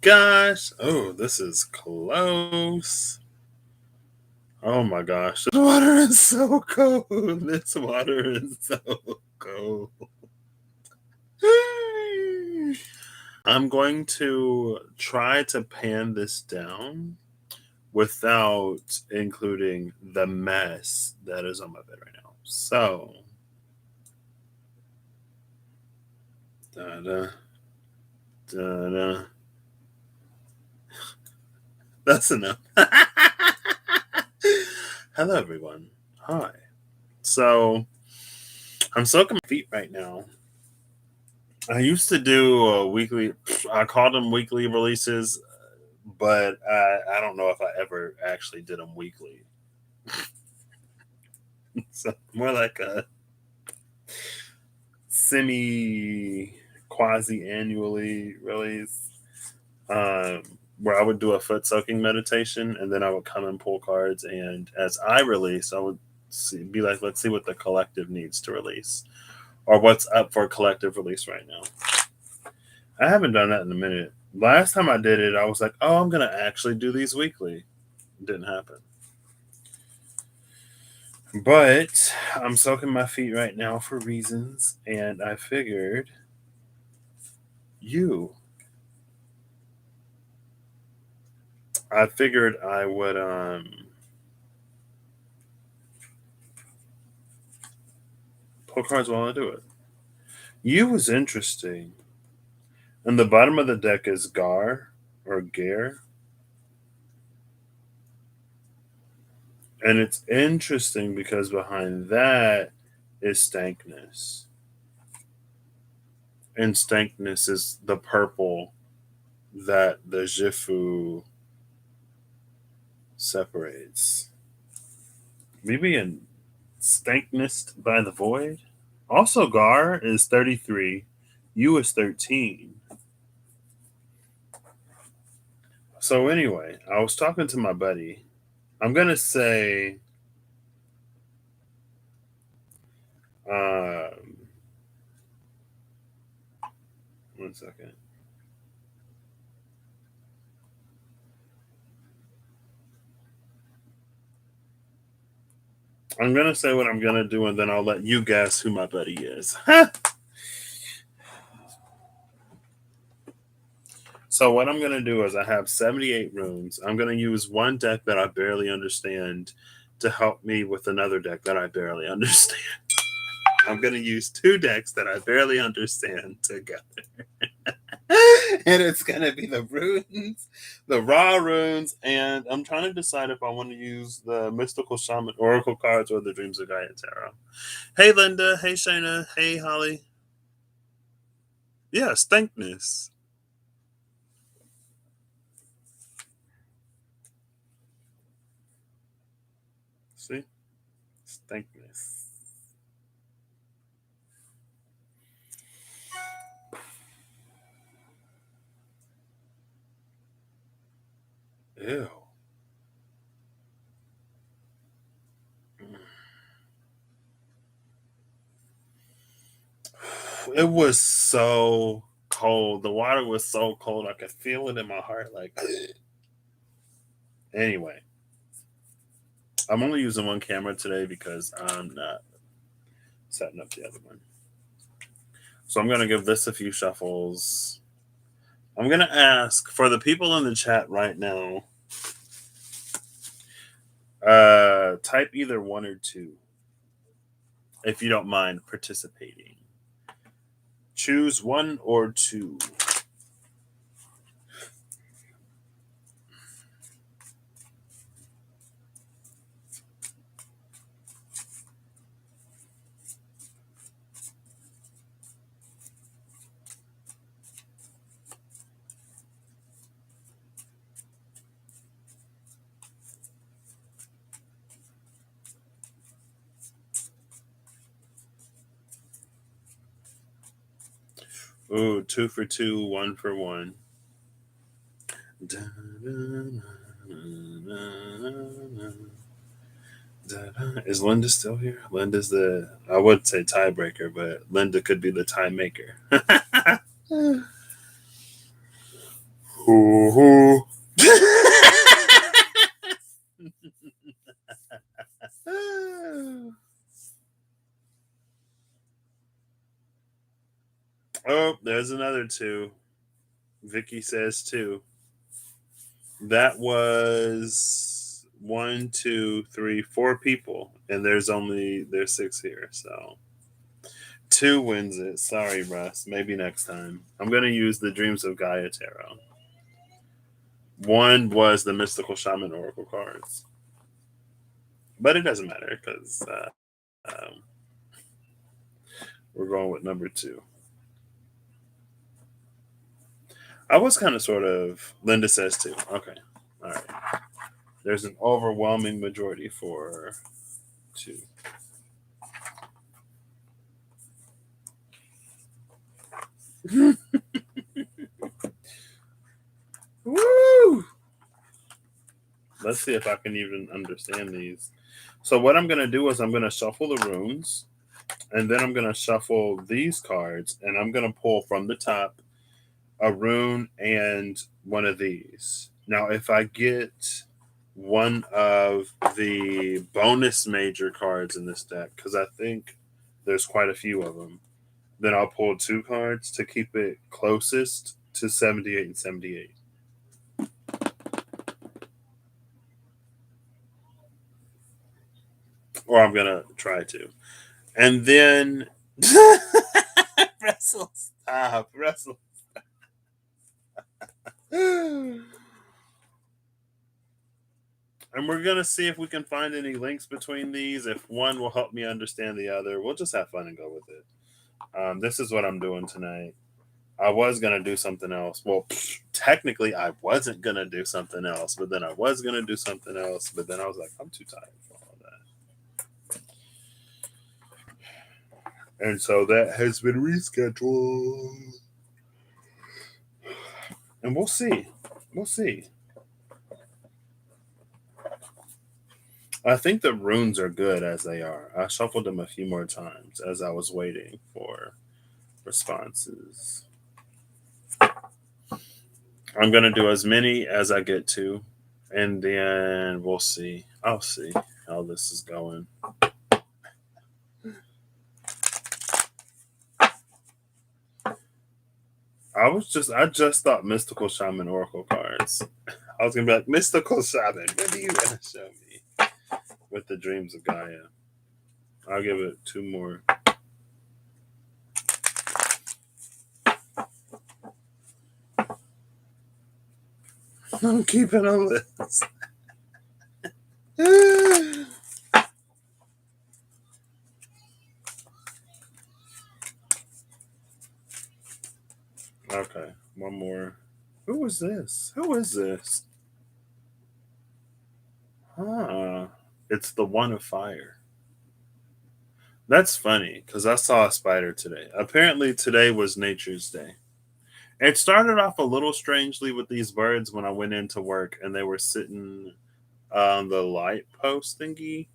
Gosh. Oh, this is close. Oh my gosh. This water is so cold. This water is so cold. I'm going to try to pan this down without including the mess that is on my bed right now. So, da da da da. That's enough. Hello, everyone. Hi. So, I'm soaking my feet right now. I used to do a weekly, I called them weekly releases, but I don't know if I ever actually did them weekly. So, more like a semi quasi annually release, um, where I would do a foot soaking meditation and then I would come and pull cards. And as I release, I would be like, let's see what the collective needs to release or what's up for collective release right now. I haven't done that in a minute. Last time I did it, I was like, oh, I'm going to actually do these weekly. It didn't happen. But I'm soaking my feet right now for reasons. And I figured you I figured I would pull cards while I do it. You was interesting. And the bottom of the deck is Gar or Gare. And it's interesting because behind that is Stankness. And Stankness is the purple that the Jifu separates. Maybe in Stankness by the Void. Also, Gar is 33. You is 13. So anyway, I was talking to my buddy. I'm gonna say, um, one second. I'm gonna say what I'm gonna do, and then I'll let you guess who my buddy is. So what I'm gonna do is I have 78 rooms. I'm gonna use one deck that I barely understand to help me with another deck that I barely understand. I'm gonna use two decks that I barely understand together. And it's gonna be the runes, the raw runes, and I'm trying to decide if I want to use the mystical shaman oracle cards or the dreams of Gaia tarot. Hey Linda, hey Shayna, hey Holly. Yeah, Stankness. See, Stankness. Ew. It was so cold. The water was so cold. I could feel it in my heart. Like, anyway, I'm only using one camera today because I'm not setting up the other one. So I'm going to give this a few shuffles. I'm going to ask for the people in the chat right now, type either one or two if you don't mind participating. Choose one or two. Ooh, two for two, one for one. Is Linda still here? Linda's the, I would say tiebreaker, but Linda could be the tie maker. Ooh. Oh, there's another two. Vicky says two. That was one, two, three, four people, and there's six here. So two wins it. Sorry, Russ. Maybe next time. I'm gonna use the Dreams of Gaia tarot. One was the Mystical Shaman Oracle cards, but it doesn't matter because um, we're going with number two. I was kind of sort of. Linda says two. Okay, all right. There's an overwhelming majority for two. Woo! Let's see if I can even understand these. So what I'm going to do is I'm going to shuffle the runes, and then I'm going to shuffle these cards, and I'm going to pull from the top a rune and one of these. Now, if I get one of the bonus major cards in this deck, because I think there's quite a few of them, then I'll pull two cards to keep it closest to 78 and 78. Or I'm going to try to. And then Russell, stop, Russell. And we're gonna see if we can find any links between these. If one will help me understand the other, we'll just have fun and go with it. This is what I'm doing tonight. I was gonna do something else. Well, technically, I wasn't gonna do something else, but then I was gonna do something else. But then I was like, I'm too tired for all that, and so that has been rescheduled. And we'll see. We'll see. I think the runes are good as they are. I shuffled them a few more times as I was waiting for responses. I'm going to do as many as I get to, and then we'll see. I'll see how this is going. I just thought Mystical Shaman Oracle cards. I was going to be like, Mystical Shaman, what are you going to show me with the Dreams of Gaia? I'll give it two more. I'm keeping a list. Okay, one more. Who is this? Who is this? Huh. It's the one of fire. That's funny because I saw a spider today. Apparently, today was Nature's Day. It started off a little strangely with these birds when I went into work and they were sitting on the light post thingy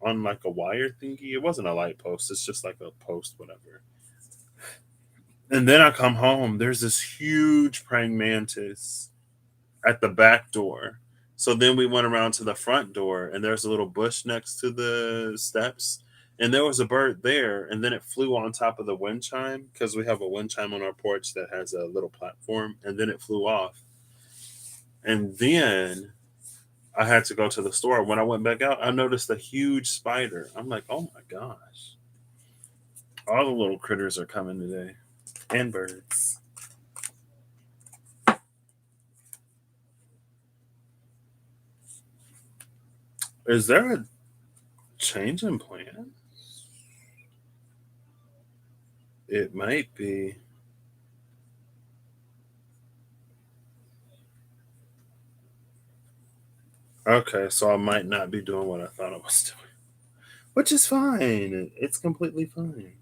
on like a wire thingy. It wasn't a light post, it's just like a post, whatever. And then I come home, there's this huge praying mantis at the back door. So then we went around to the front door, and there's a little bush next to the steps. And there was a bird there, and then it flew on top of the wind chime because we have a wind chime on our porch that has a little platform, and then it flew off. And then I had to go to the store. When I went back out, I noticed a huge spider. I'm like, oh my gosh. All the little critters are coming today, and birds. Is there a change in plan? It might be. Okay, so I might not be doing what I thought I was doing, which is fine. It's completely fine.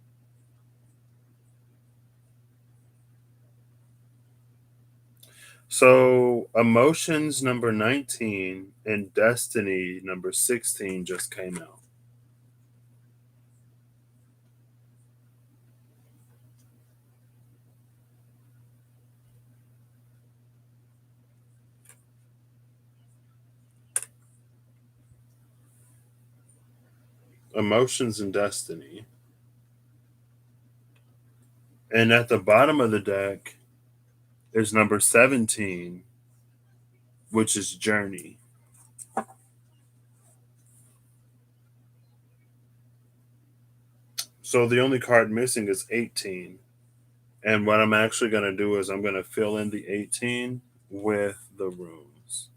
So, Emotions number 19 and Destiny number 16 just came out. emotions, and destiny. And at the bottom of the deck is number 17, which is journey. So the only card missing is 18. And what I'm actually going to do is I'm going to fill in the 18 with the rooms.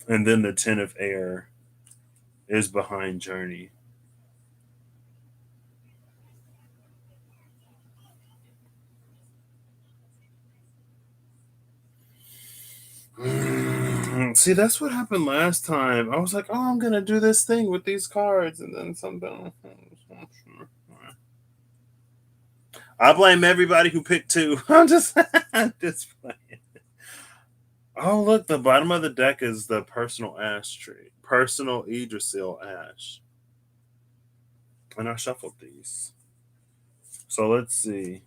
And then the 10 of air is behind journey. See, that's what happened last time. I was like, oh, I'm going to do this thing with these cards. And then something. I blame everybody who picked 2. I'm just playing. Oh, look, the bottom of the deck is the personal ash tree. Personal Yggdrasil ash. And I shuffled these. So let's see.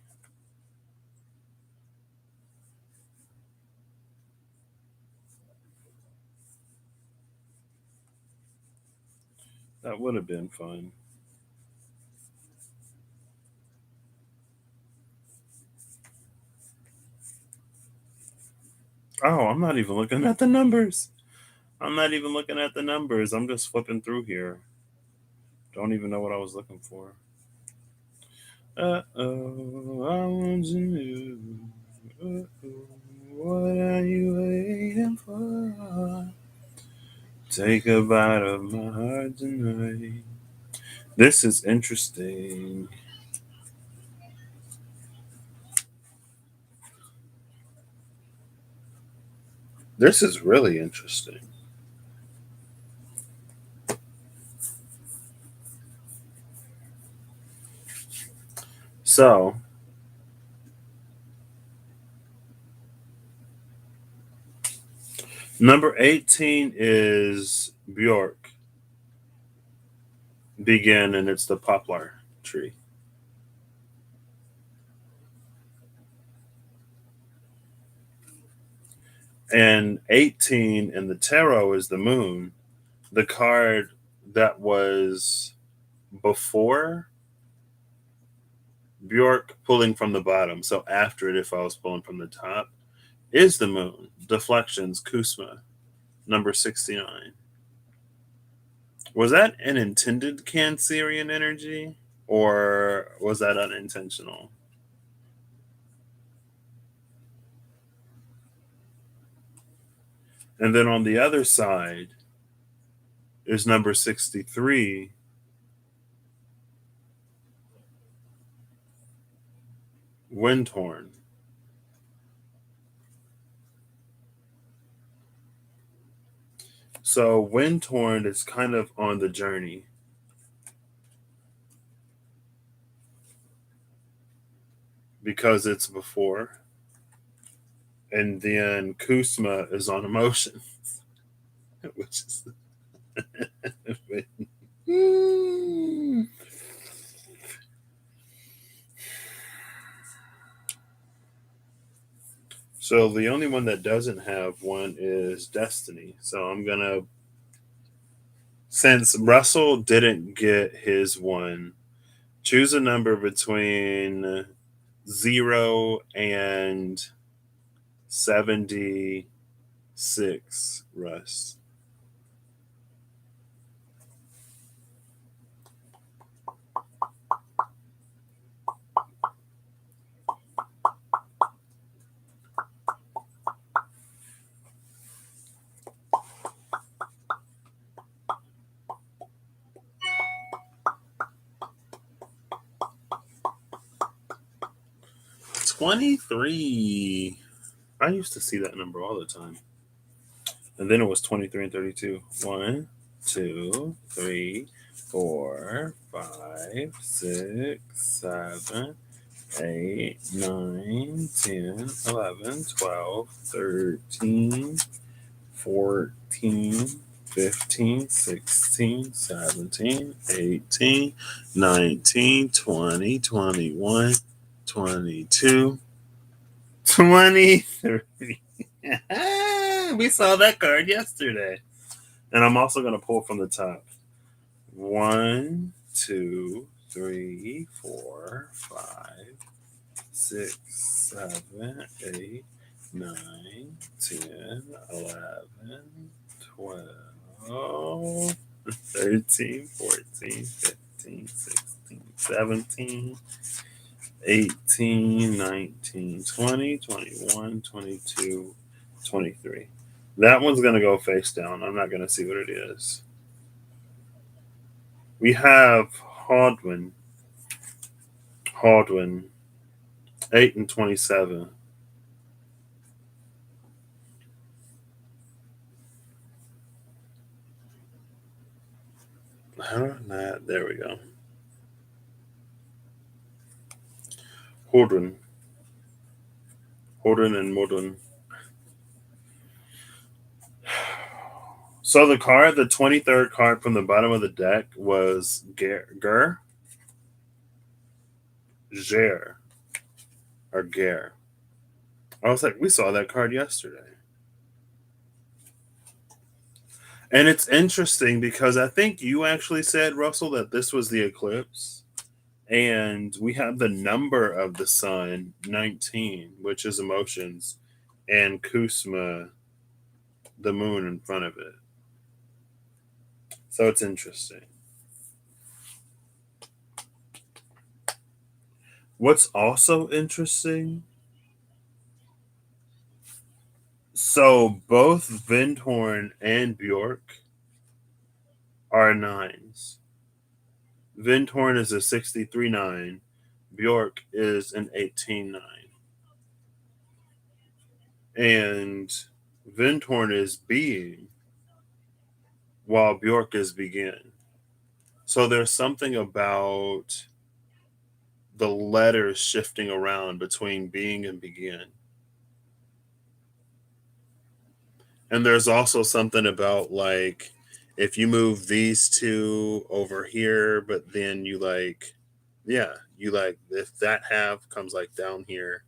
That would have been fun. Oh, I'm not even looking at the numbers. I'm not even looking at the numbers. I'm just flipping through here. Don't even know what I was looking for. Uh-oh, I want to know. Uh-oh, what are you waiting for? Take a bite of my heart tonight. This is interesting. This is really interesting. So, number 18 is Bjork. Begin, and it's the poplar tree. And 18 in the tarot is the moon, the card that was before Bjork pulling from the bottom. So after it, if I was pulling from the top, is the moon. Deflections, Kusma, number 69. Was that an intended Cancerian energy, or was that unintentional? And then on the other side is number 63, Windhorn. So Windhorn is kind of on the journey. Because it's before. And then Kusma is on emotions, which is. So the only one that doesn't have one is Destiny. So I'm going to. Since Russell didn't get his one, choose a number between 0 and 76, Russ. $23. I used to see that number all the time. And then it was 23 and 32. 1, 2, 3, 4, 5, 6, 7, 8, 9, 10, 11, 12, 13, 14, 15, 16, 17, 18, 19, 20, 21, 22, 23. We saw that card yesterday. And I'm also going to pull from the top. 1, 2, 3, 4, 5, 6, 7, 8, 9, 10, 11, 12, 13, 14, 15, 16, 17, 18, 19, 20, 21, 22, 23. That one's going to go face down. I'm not going to see what it is. We have Haldwin. Haldwin, 8 and 27. How did that? There we go. Haldwin. Haldwin and Modern. So the card, the 23rd card from the bottom of the deck was Ger, Ger, or Ger. I was like, we saw that card yesterday. And it's interesting because I think you actually said, Russell, that this was the eclipse. And we have the number of the sun, 19, which is emotions, and Kusma, the moon in front of it. So it's interesting. What's also interesting, so both Vindhorn and Bjork are nines. Vindhorn is a 63-9. Bjork is an 18-9. And Vindhorn is being while Bjork is begin. So there's something about the letters shifting around between being and begin. And there's also something about like if you move these two over here, but then you like, yeah, you like if that half comes like down here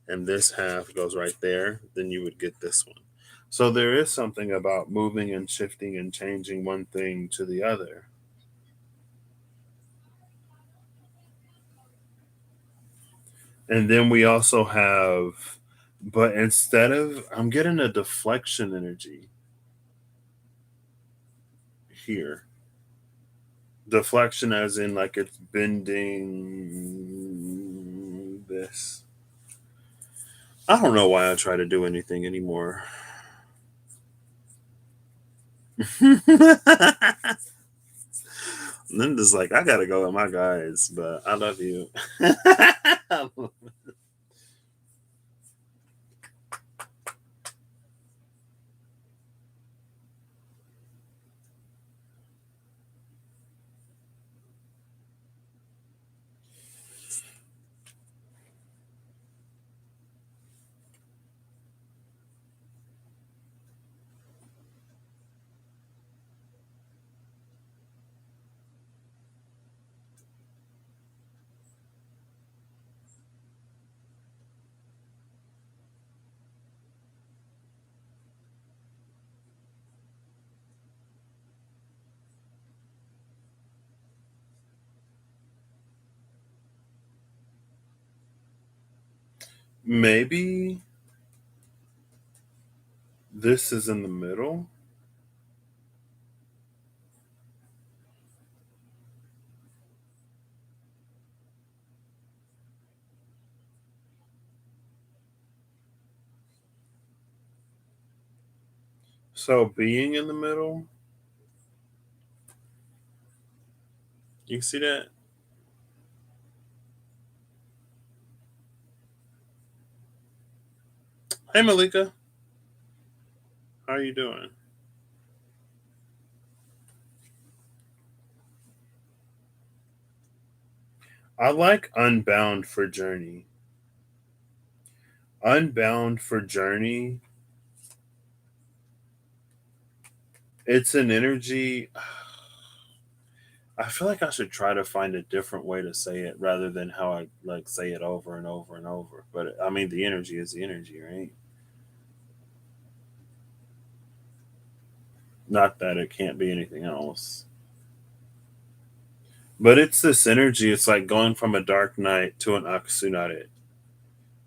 and this half goes right there, then you would get this one. So there is something about moving and shifting and changing one thing to the other. And then we also have, but instead of, I'm getting a deflection energy here. Deflection as in like it's bending this. I don't know why I try to do anything anymore. Linda's like, I gotta go with my guys, but I love you. Maybe this is in the middle. So being in the middle, you see that? Hey Malika, how are you doing? I like Unbound for Journey. Unbound for Journey. It's an energy. I feel like I should try to find a different way to say it rather than how I like say it over and over and over. But I mean, the energy is the energy, right? Not that it can't be anything else. But it's this energy. It's like going from a dark night to an Aksunare.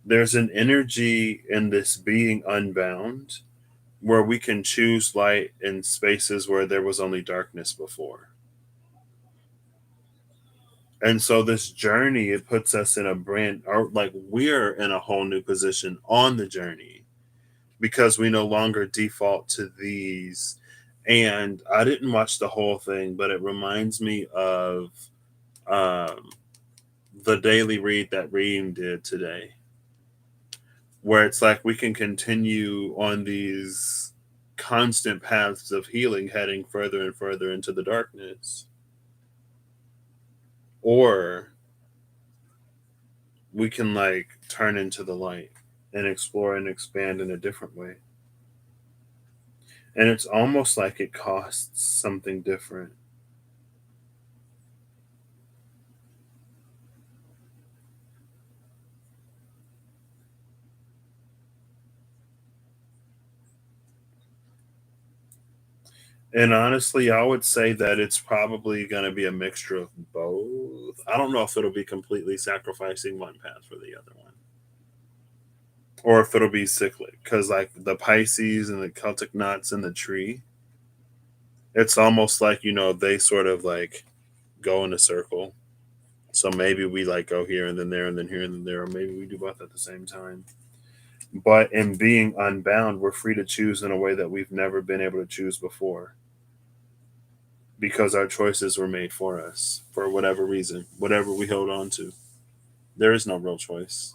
There's an energy in this being unbound where we can choose light in spaces where there was only darkness before. And so this journey, it puts us in a brand, or like we're in a whole new position on the journey because we no longer default to these. And I didn't watch the whole thing, but it reminds me of um, the daily read that Reem did today, where it's like we can continue on these constant paths of healing, heading further and further into the darkness, or we can like turn into the light and explore and expand in a different way. And it's almost like it costs something different. And honestly, I would say that it's probably going to be a mixture of both. I don't know if it'll be completely sacrificing one path for the other one, or if it'll be cyclic. Because, like the Pisces and the Celtic knots in the tree, it's almost like, they sort of like go in a circle. So maybe we like go here and then there and then here and then there, or maybe we do both at the same time. But in being unbound, we're free to choose in a way that we've never been able to choose before because our choices were made for us for whatever reason, whatever we hold on to. There is no real choice.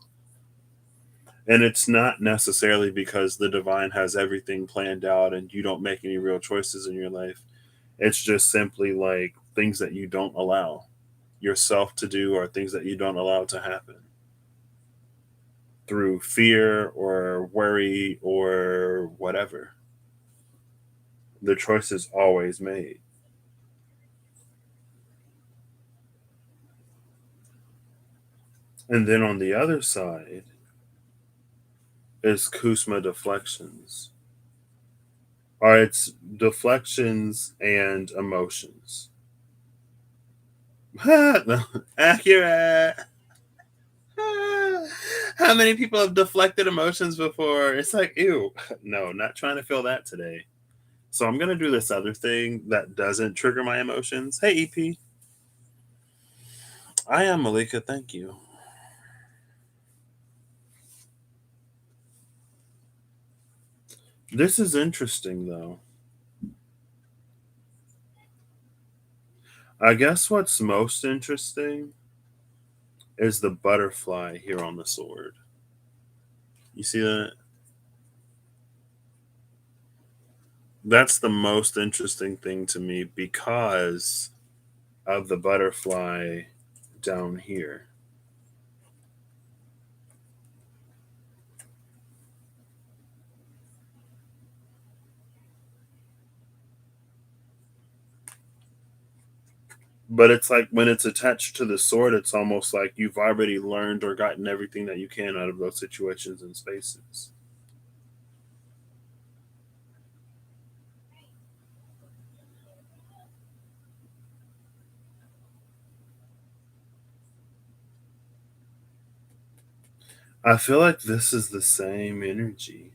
And it's not necessarily because the divine has everything planned out and you don't make any real choices in your life. It's just simply like things that you don't allow yourself to do or things that you don't allow to happen through fear or worry or whatever. The choice is always made. And then on the other side is Kusma deflections. Or it's deflections and emotions. Accurate. How many people have deflected emotions before? It's like, ew. No, not trying to feel that today. So I'm gonna do this other thing that doesn't trigger my emotions. Hey EP. I am Malika, thank you. This is interesting though. I guess what's most interesting is the butterfly here on the sword. You see that? That's the most interesting thing to me because of the butterfly down here. But it's like when it's attached to the sword, it's almost like you've already learned or gotten everything that you can out of those situations and spaces. I feel like this is the same energy,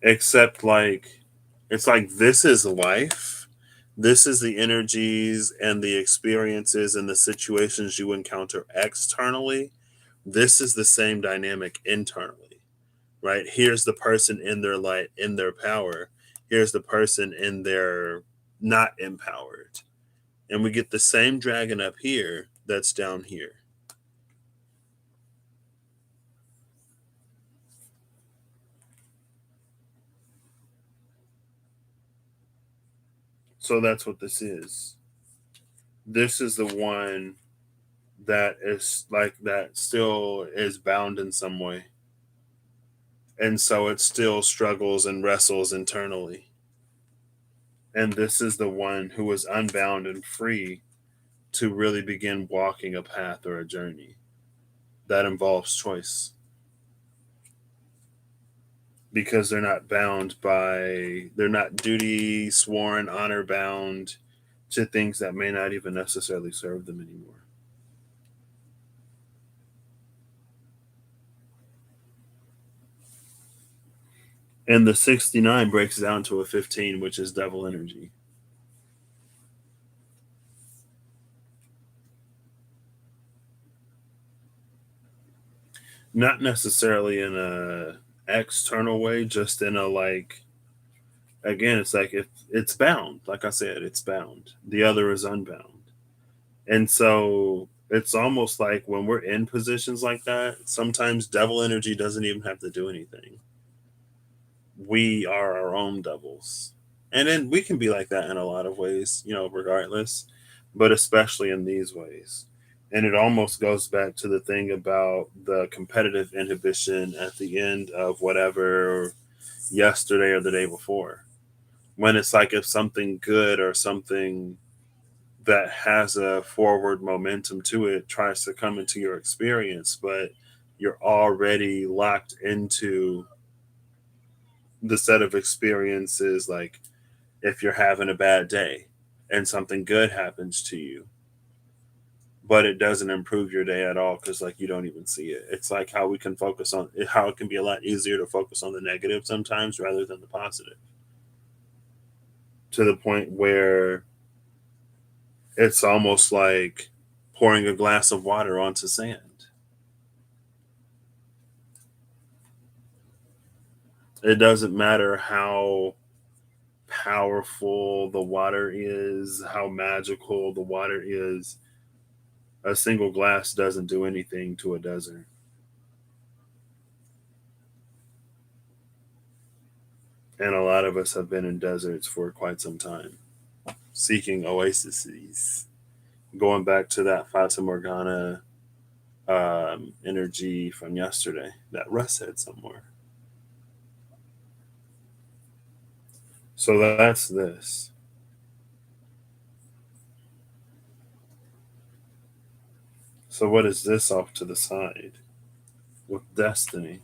except like it's like this is life. This is the energies and the experiences and the situations you encounter externally. This is the same dynamic internally, right? Here's the person in their light, in their power. Here's the person in their not empowered. And we get the same dragon up here that's down here. So that's what this is. This is the one that is like that still is bound in some way. And so it still struggles and wrestles internally. And this is the one who is unbound and free to really begin walking a path or a journey that involves choice. because they're not duty sworn, honor bound to things that may not even necessarily serve them anymore. And the 69 breaks down to a 15, which is devil energy. Not necessarily in a external way, just in a like, again, it's like if it's bound, like I said, it's bound. The other is unbound. And so it's almost like when we're in positions like that, sometimes devil energy doesn't even have to do anything. We are our own devils. And then we can be like that in a lot of ways, regardless, but especially in these ways. And it almost goes back to the thing about the competitive inhibition at the end of whatever yesterday or the day before. When it's like if something good or something that has a forward momentum to it tries to come into your experience, but you're already locked into the set of experiences, like if you're having a bad day and something good happens to you, but it doesn't improve your day at all because like you don't even see it. It's like how we can focus on how it can be a lot easier to focus on the negative sometimes rather than the positive, to the point where it's almost like pouring a glass of water onto sand. It doesn't matter how powerful the water is, how magical the water is. A single glass doesn't do anything to a desert. And a lot of us have been in deserts for quite some time, seeking oases. Going back to that Fata Morgana energy from yesterday that Russ had somewhere. So that's this. So what is this off to the side with destiny?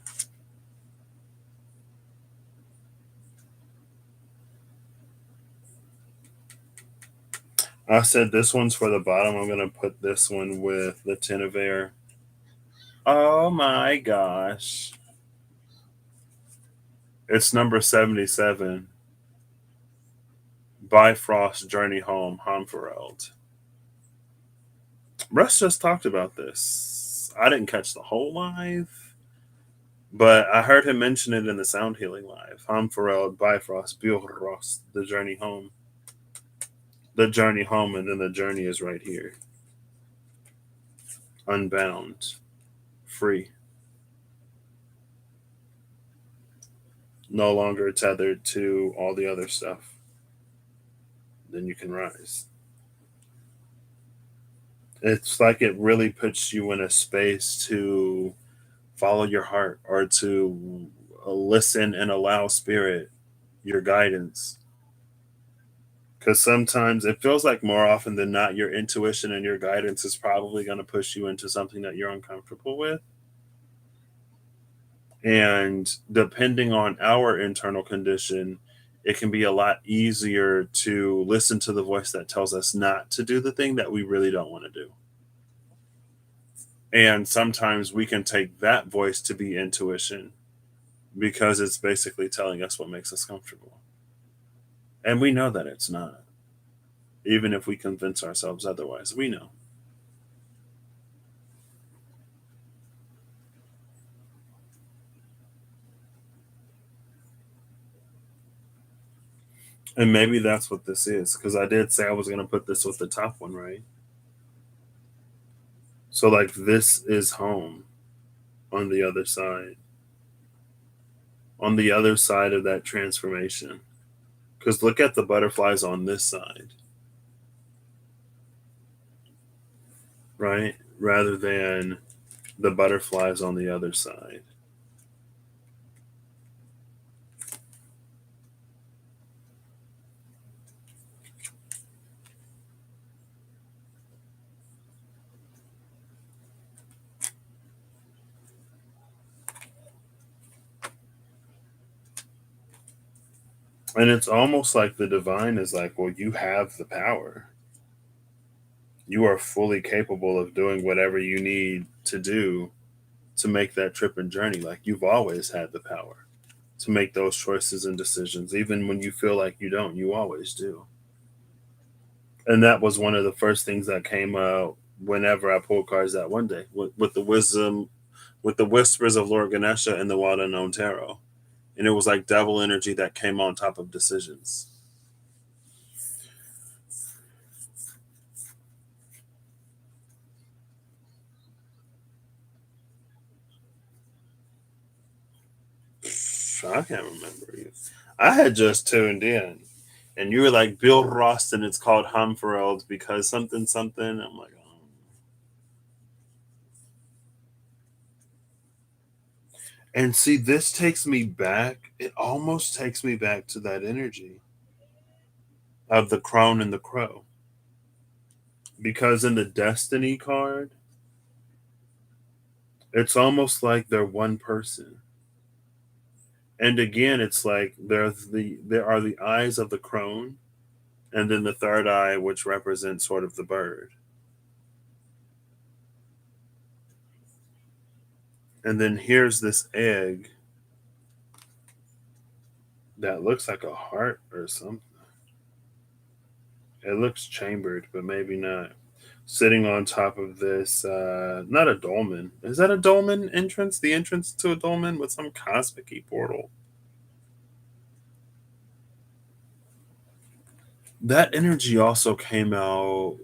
I said this one's for the bottom. I'm going to put this one with the Ten of Air. Oh my gosh. It's number 77. Bifrost Journey Home, Hamfereld. Russ just talked about this. I didn't catch the whole live, but I heard him mention it in the Sound Healing live. Hamfereld, Bifrost, Bjorrost, the journey home. The journey home, and then the journey is right here. Unbound, free, no longer tethered to all the other stuff. Then you can rise. It's like it really puts you in a space to follow your heart or to listen and allow spirit your guidance, because sometimes it feels like more often than not your intuition and your guidance is probably going to push you into something that you're uncomfortable with. And depending on our internal condition, it can be a lot easier to listen to the voice that tells us not to do the thing that we really don't want to do. And sometimes we can take that voice to be intuition because it's basically telling us what makes us comfortable. And we know that it's not. Even if we convince ourselves otherwise, we know. And maybe that's what this is, because I did say I was going to put this with the top one, right? So, like, this is home on the other side, of that transformation. Because look at the butterflies on this side, right? Rather than the butterflies on the other side. And it's almost like the divine is like, well, you have the power. You are fully capable of doing whatever you need to do to make that trip and journey. Like you've always had the power to make those choices and decisions. Even when you feel like you don't, you always do. And that was one of the first things that came out whenever I pulled cards that one day with the wisdom, with the whispers of Lord Ganesha and the Wild Unknown Tarot. And it was like devil energy that came on top of decisions. I can't remember you. I had just tuned in, and you were like Bill Ross, and it's called Humfereld because something something. I'm like, oh. And see, this takes me back. It almost takes me back to that energy of the crone and the crow, because in the Destiny card, it's almost like they're one person. And again, it's like there are the eyes of the crone, and then the third eye, which represents sort of the bird. And then here's this egg that looks like a heart or something. It looks chambered, but maybe not. Sitting on top of this, not a dolmen. Is that a dolmen entrance? The entrance to a dolmen with some cosmic portal. That energy also came out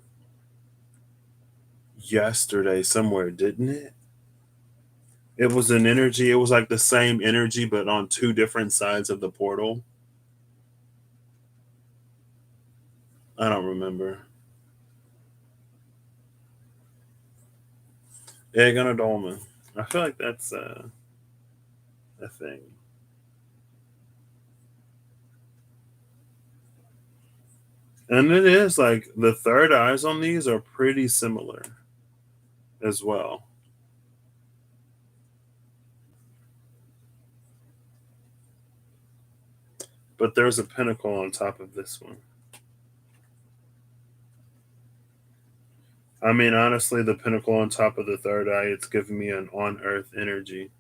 yesterday somewhere, didn't it? It was an energy. It was like the same energy, but on two different sides of the portal. I don't remember. Egg on a dolmen. I feel like that's a thing. And it is like the third eyes on these are pretty similar as well. But there's a pinnacle on top of this one. I mean, honestly, the pinnacle on top of the third eye, it's giving me an on earth energy.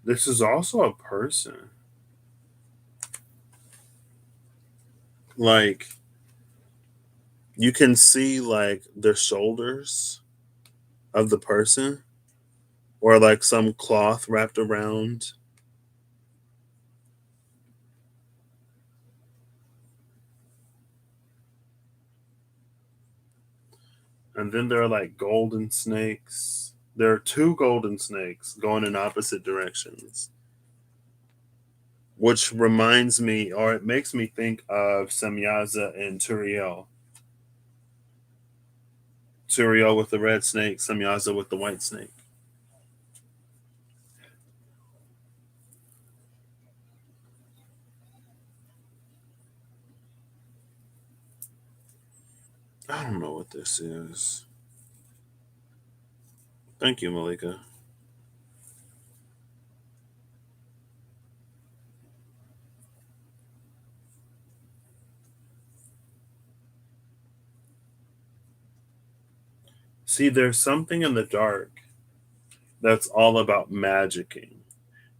This is also a person. Like, you can see like the shoulders of the person or like some cloth wrapped around. And then there are like golden snakes. There are two golden snakes going in opposite directions, which reminds me, or it makes me think of Semyaza and Turiel. Turiel with the red snake, Semyaza with the white snake. I don't know what this is. Thank you, Malika. See, there's something in the dark that's all about magicking.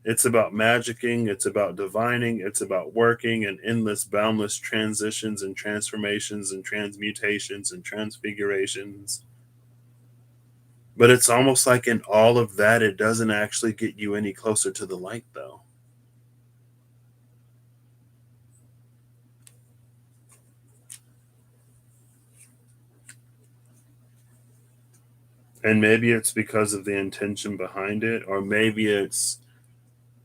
It's about magicking, it's about divining, it's about working and endless, boundless transitions and transformations and transmutations and transfigurations. But it's almost like in all of that, it doesn't actually get you any closer to the light, though. And maybe it's because of the intention behind it, or maybe it's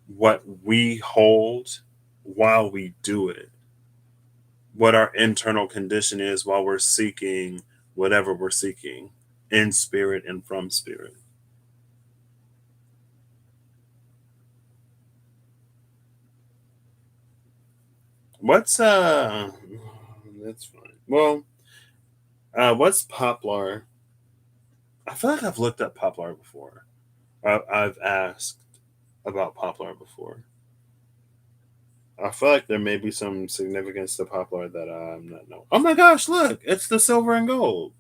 what we hold while we do it, what our internal condition is while we're seeking whatever we're seeking in spirit and from spirit. What's that's fine. Well, what's poplar I feel like I've looked at poplar before. I've asked about poplar before. I feel like there may be some significance to poplar that I'm not know. Oh my gosh, look, it's the silver and gold.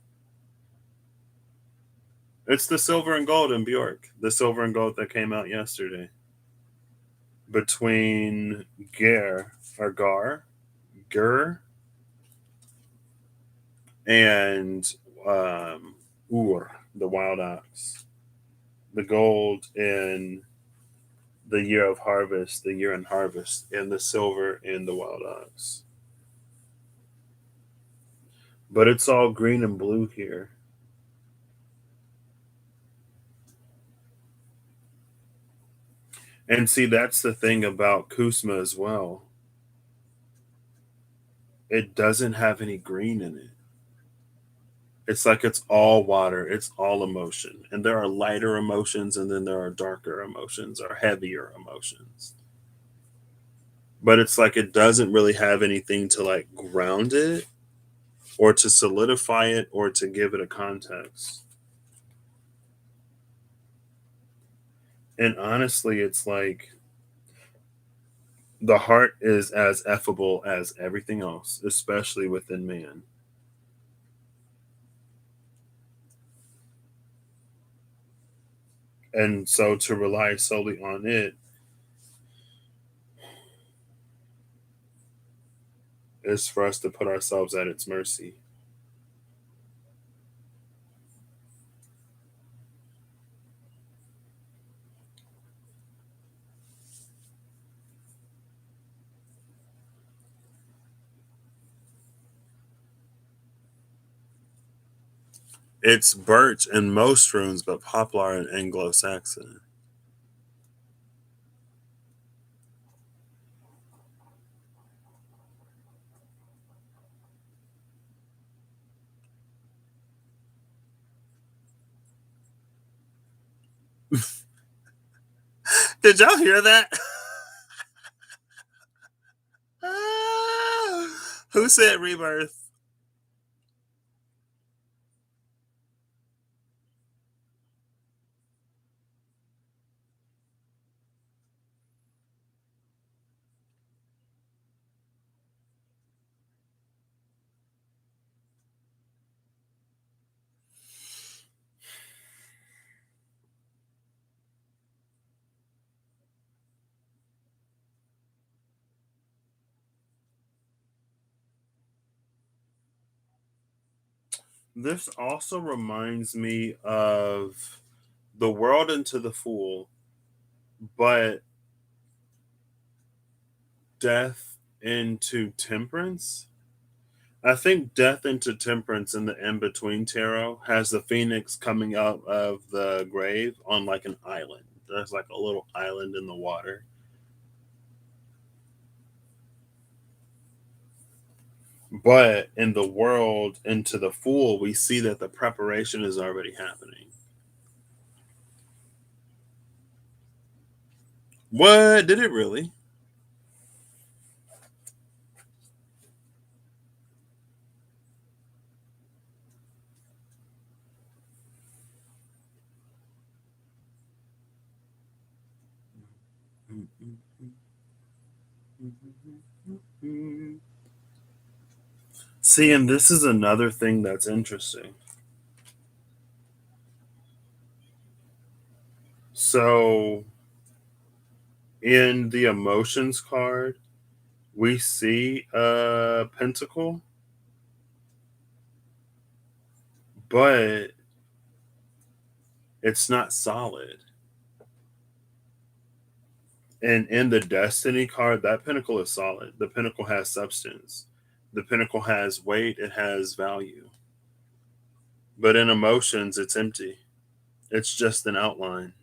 It's the silver and gold in Bjork. The silver and gold that came out yesterday. Between Gur, and um, Ur, the wild ox. The gold in the year of harvest, the year in harvest, and the silver in the wild ox. But it's all green and blue here. And see, that's the thing about Kusma as well. It doesn't have any green in it. It's like it's all water, it's all emotion. And there are lighter emotions, and then there are darker emotions or heavier emotions. But it's like it doesn't really have anything to like ground it or to solidify it or to give it a context. And honestly, it's like the heart is as effable as everything else, especially within man. And so to rely solely on it is for us to put ourselves at its mercy. It's birch in most runes, but poplar in Anglo Saxon. Did y'all hear that? Who said rebirth? This also reminds me of the world into the fool, but death into temperance. I think death into temperance in the in between tarot has the phoenix coming out of the grave on like an island. There's like a little island in the water. But in the world into the fool, we see that the preparation is already happening. What? Did it really? See, and this is another thing that's interesting. So, in the emotions card, we see a pentacle, but it's not solid. And in the destiny card, that pinnacle is solid. The pinnacle has substance. The pinnacle has weight, it has value. But in emotions, it's empty. It's just an outline.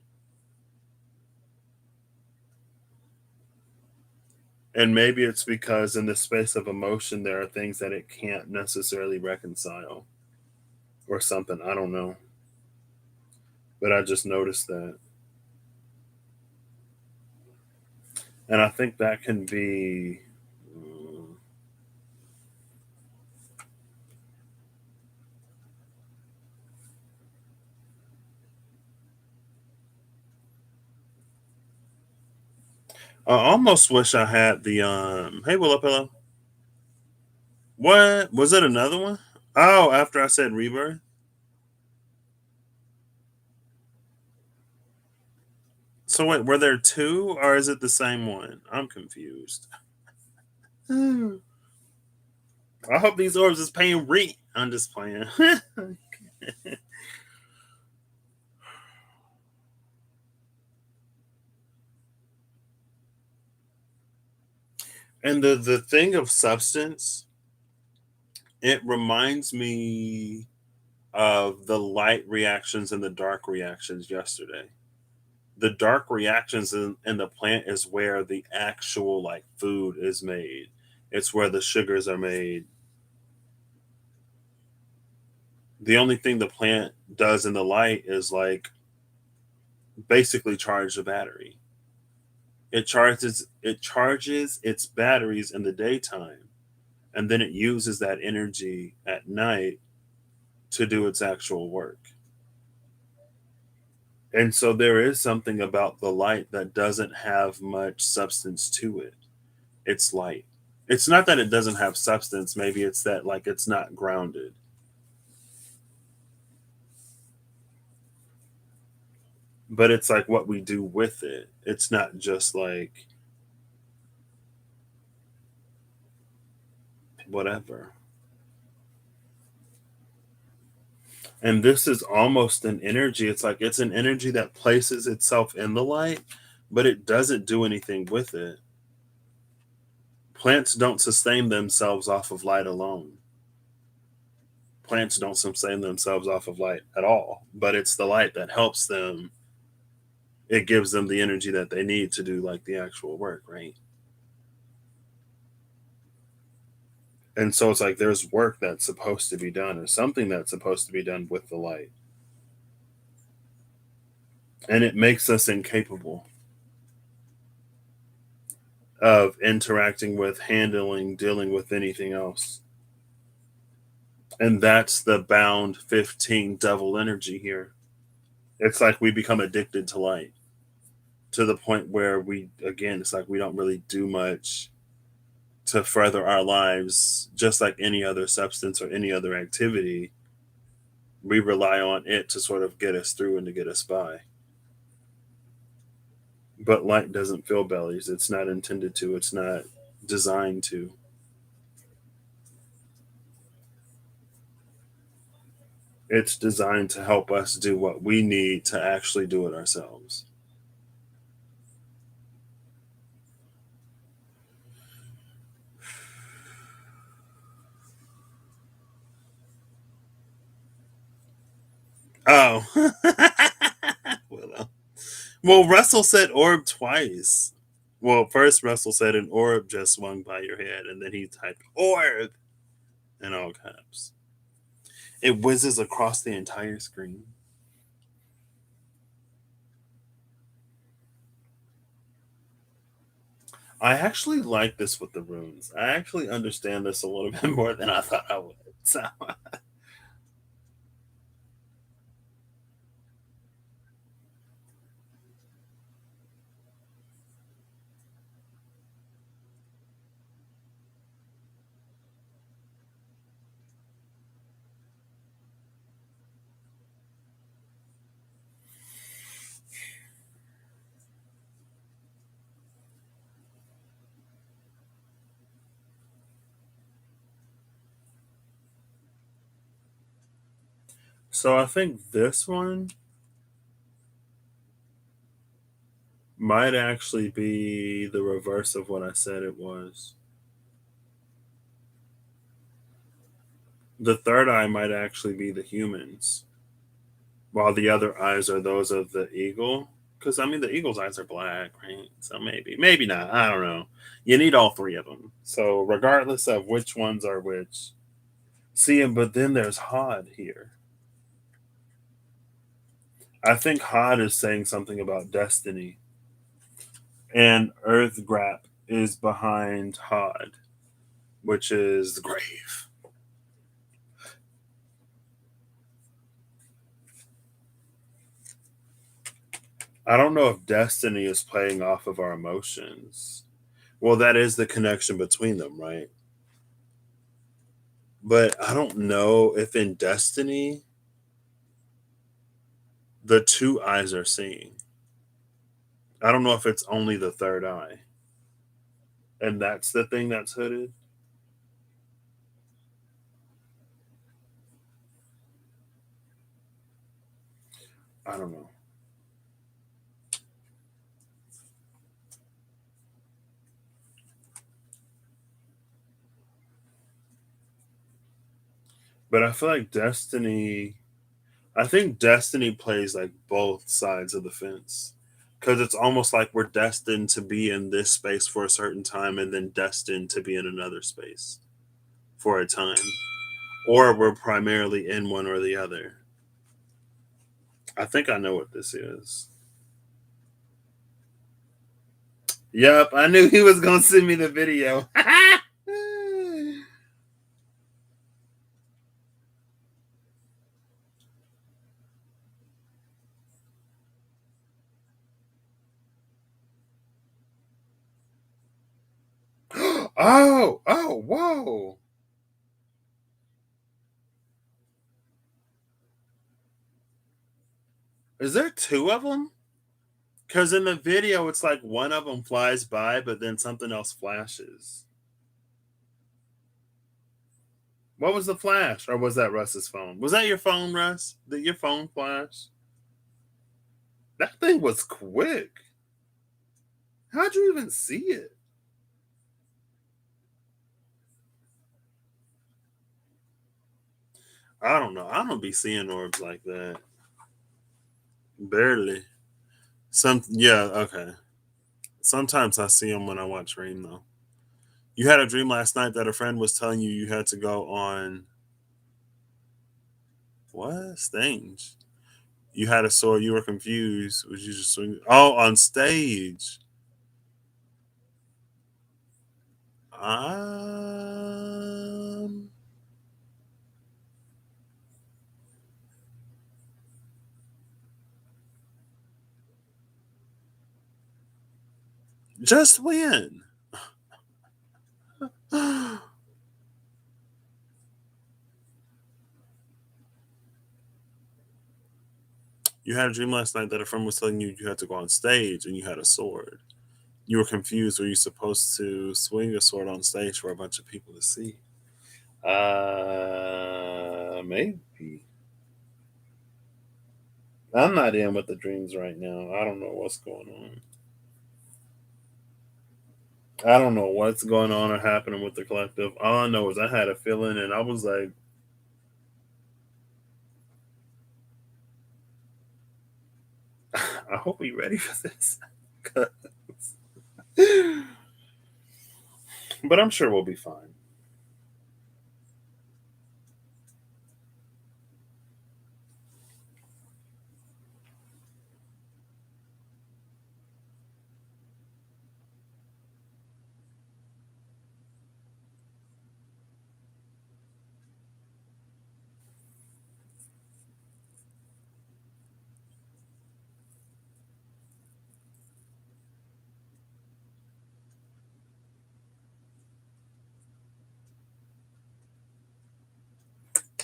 And maybe it's because in the space of emotion, there are things that it can't necessarily reconcile or something. I don't know. But I just noticed that. And I think that can be. I almost wish I had the hey Willow Pillow. What? Was it another one? Oh, after I said rebirth? So wait, were there two or is it the same one? I'm confused. I hope these orbs is paying rent. I'm just playing. And the thing of substance, it reminds me of the light reactions and the dark reactions yesterday. The dark reactions in the plant is where the actual like food is made. It's where the sugars are made. The only thing the plant does in the light is like basically charge the battery. It charges its batteries in the daytime, and then it uses that energy at night to do its actual work. And so there is something about the light that doesn't have much substance to it. It's light. It's not that it doesn't have substance, maybe it's that like it's not grounded. But it's like what we do with it. It's not just like whatever. And this is almost an energy. It's like it's an energy that places itself in the light, but it doesn't do anything with it. Plants don't sustain themselves off of light alone. Plants don't sustain themselves off of light at all, but it's the light that helps them. It gives them the energy that they need to do like the actual work, right? And so it's like there's work that's supposed to be done or something that's supposed to be done with the light. And it makes us incapable of interacting with, handling, dealing with anything else. And that's the bound 15 devil energy here. It's like we become addicted to light to the point where we, again, it's like we don't really do much to further our lives, just like any other substance or any other activity. We rely on it to sort of get us through and to get us by. But light doesn't fill bellies. It's not intended to, it's not designed to. It's designed to help us do what we need to actually do it ourselves. Oh. Well, Russell said orb twice. Well, first Russell said an orb just swung by your head, and then he typed orb in all caps. It whizzes across the entire screen. I actually like this with the runes. I actually understand this a little bit more than I thought I would. So I think this one might actually be the reverse of what I said it was. The third eye might actually be the humans, while the other eyes are those of the eagle. Because I mean, the eagle's eyes are black, right? So maybe not. I don't know. You need all three of them. So regardless of which ones are which, see, but then there's Hod here. I think Hod is saying something about destiny, and Earth Grap is behind Hod, which is the grave. I don't know if destiny is playing off of our emotions. Well, that is the connection between them, right? But I don't know if in destiny the two eyes are seeing. I don't know if it's only the third eye. And that's the thing that's hooded. I don't know. But I feel like destiny, I think destiny plays like both sides of the fence. Because it's almost like we're destined to be in this space for a certain time and then destined to be in another space for a time. Or we're primarily in one or the other. I think I know what this is. Yep, I knew he was going to send me the video. Whoa. Is there two of them? Because in the video, it's like one of them flies by, but then something else flashes. What was the flash? Or was that Russ's phone? Was that your phone, Russ? Did your phone flash? That thing was quick. How'd you even see it? I don't know. I don't be seeing orbs like that. Barely. Okay. Sometimes I see them when I watch Rain, though. You had a dream last night that a friend was telling you had to go on what stage? You had a sword. You were confused. Was you just swing? Oh, on stage. Um, just when? You had a dream last night that a friend was telling you had to go on stage and you had a sword. You were confused. Were you supposed to swing a sword on stage for a bunch of people to see? Maybe. I'm not in with the dreams right now. I don't know what's going on. I don't know what's going on or happening with the collective. All I know is I had a feeling and I was like, I hope we ready for this. But I'm sure we'll be fine.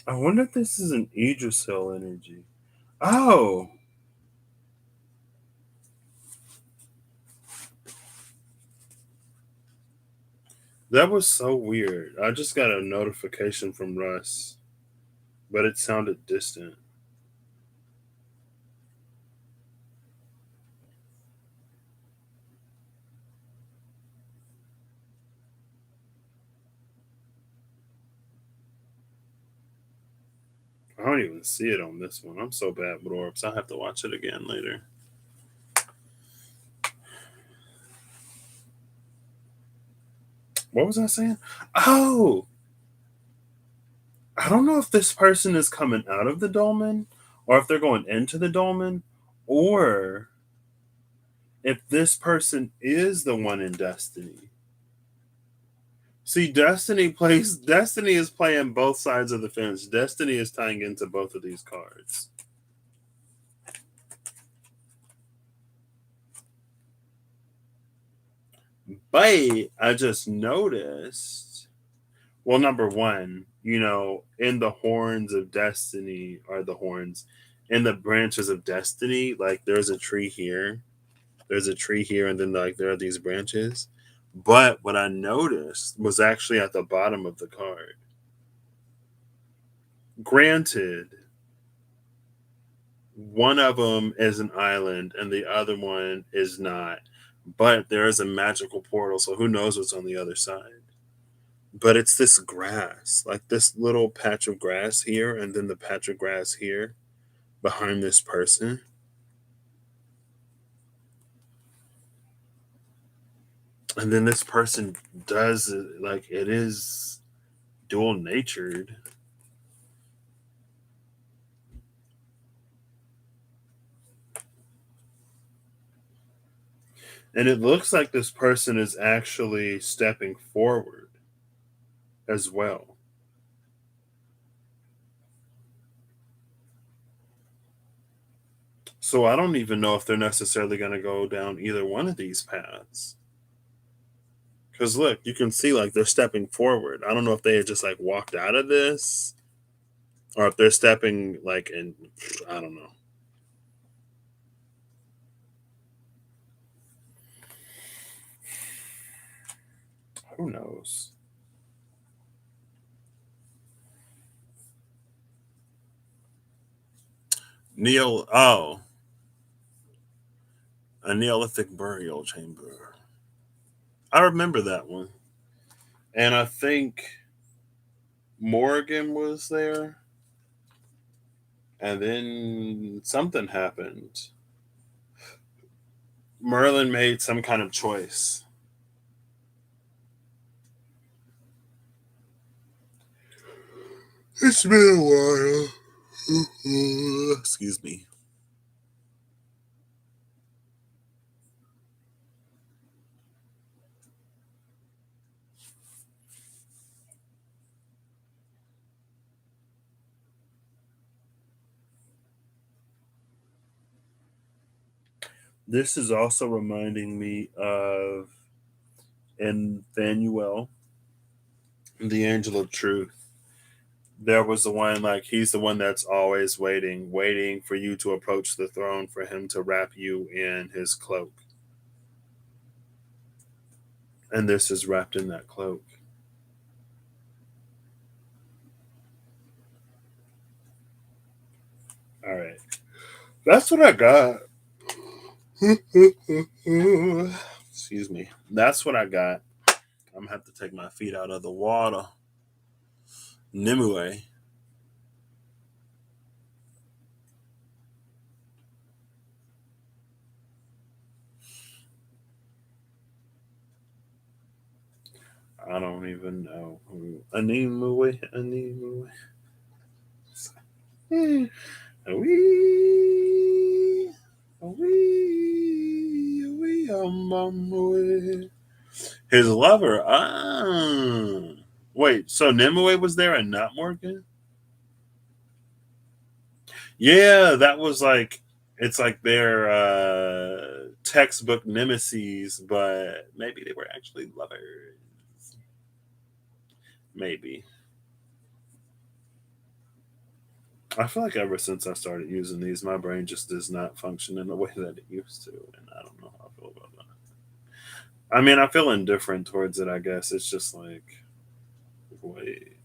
I wonder if this is an Idrisil energy. Oh, that was so weird. I just got a notification from Russ, but it sounded distant. I don't even see it on this one. I'm so bad with orbs. I'll have to watch it again later. What was I saying? Oh, I don't know if this person is coming out of the dolmen or if they're going into the dolmen or if this person is the one in Destiny. See, Destiny is playing both sides of the fence. Destiny is tying into both of these cards. But I just noticed, well, number one, in the horns of destiny, or the horns, in the branches of destiny, like there's a tree here, and then like there are these branches. But what I noticed was actually at the bottom of the card. Granted, one of them is an island and the other one is not, but there is a magical portal, so who knows what's on the other side. But it's this grass, like this little patch of grass here, and then the patch of grass here behind this person. And then this person does it, like it is dual natured. And it looks like this person is actually stepping forward as well. So I don't even know if they're necessarily going to go down either one of these paths. Because look, you can see like they're stepping forward. I don't know if they had just like walked out of this, or if they're stepping like in, I don't know. Who knows? A Neolithic burial chamber. I remember that one. And I think Morgan was there, and then something happened. Merlin made some kind of choice. It's been a while. Excuse me. This is also reminding me of Nathaniel, the angel of truth. There was the one, like he's the one that's always waiting for you to approach the throne for him to wrap you in his cloak. And this is wrapped in that cloak. All right. That's what I got. Excuse me. That's what I got. I'm gonna have to take my feet out of the water. Nimue. I don't even know. Animue. Animue. Wee. Wee. Wee. His lover. Ah. Wait, so Nimue was there and not Morgan? Yeah, that was like it's like their textbook nemesis, but maybe they were actually lovers. Maybe. I feel like ever since I started using these, my brain just does not function in the way that it used to, and I don't know how I feel about that. I mean, I feel indifferent towards it. I guess it's just like, wait,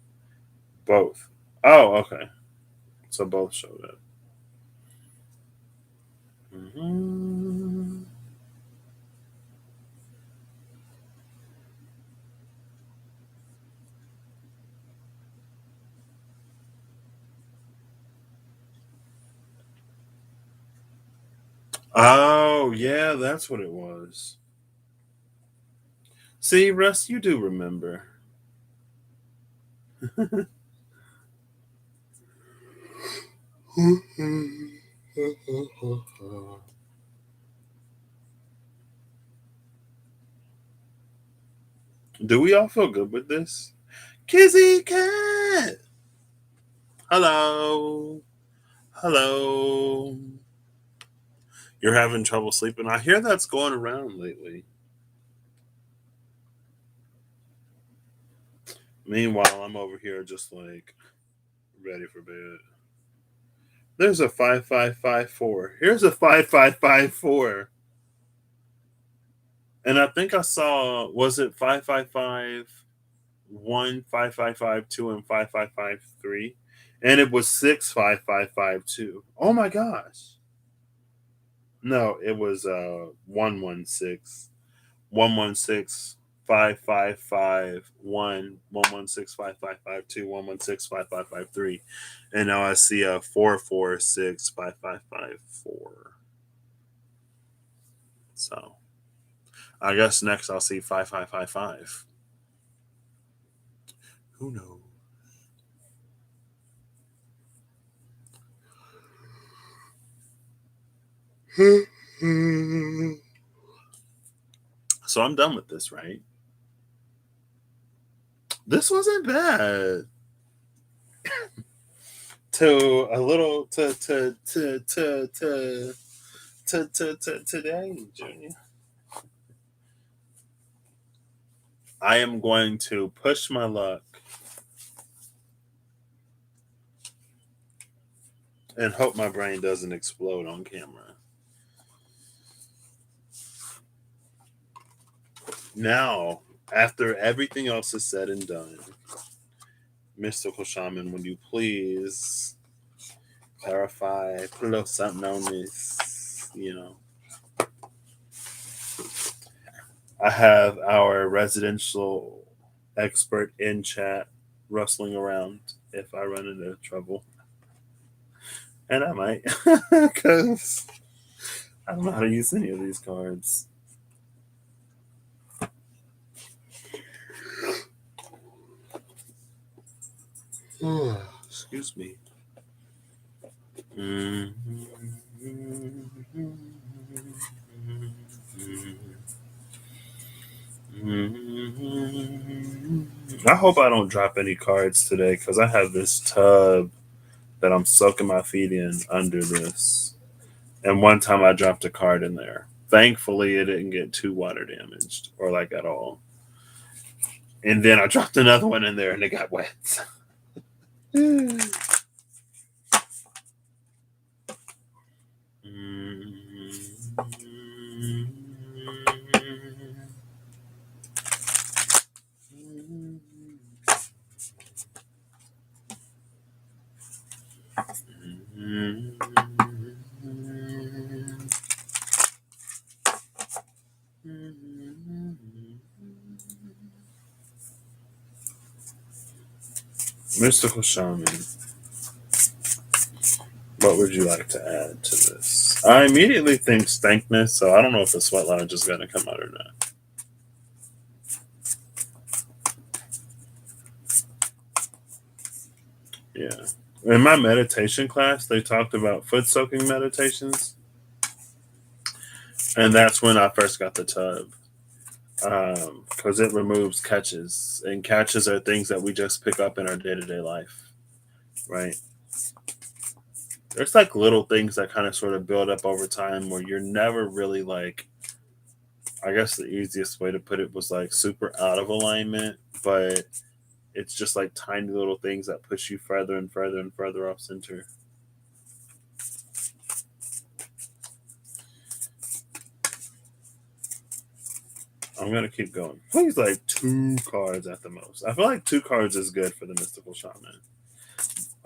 both. Oh, okay. So both showed up. Hmm. Oh, yeah, that's what it was. See, Russ, you do remember. Do we all feel good with this? Kizzy cat! Hello. Hello. You're having trouble sleeping. I hear that's going around lately. Meanwhile, I'm over here just like ready for bed. There's a 5554. Here's a 5554. And I think I saw, was it 555 1, 5552, and 5553? And it was 65552. Oh my gosh. No, it was 116. 116 555 1, 116 5552, 116 5553. And now I see a 446 5554. So I guess next I'll see 5555. Who knows? So I'm done with this, right? This wasn't bad. To a little to today, Junior. I am going to push my luck and hope my brain doesn't explode on camera. Now, after everything else is said and done, Mystical Shaman, would you please clarify, put a little something on this, I have our residential expert in chat rustling around if I run into trouble. And I might, because I don't know how to use any of these cards. Excuse me. I hope I don't drop any cards today because I have this tub that I'm soaking my feet in under this. And one time I dropped a card in there. Thankfully, it didn't get too water damaged or like at all. And then I dropped another one in there and it got wet. Mystical Shaman, what would you like to add to this? I immediately think Stankness, so I don't know if the sweat lodge is going to come out or not. Yeah. In my meditation class, they talked about foot soaking meditations. And that's when I first got the tub. Because it removes catches. And catches are things that we just pick up in our day to day life. Right? There's like little things that kind of sort of build up over time where you're never really like, I guess the easiest way to put it was like super out of alignment, but it's just like tiny little things that push you further and further and further off center. I'm going to keep going. Please, like 2 cards at the most. I feel like 2 cards is good for the Mystical Shaman.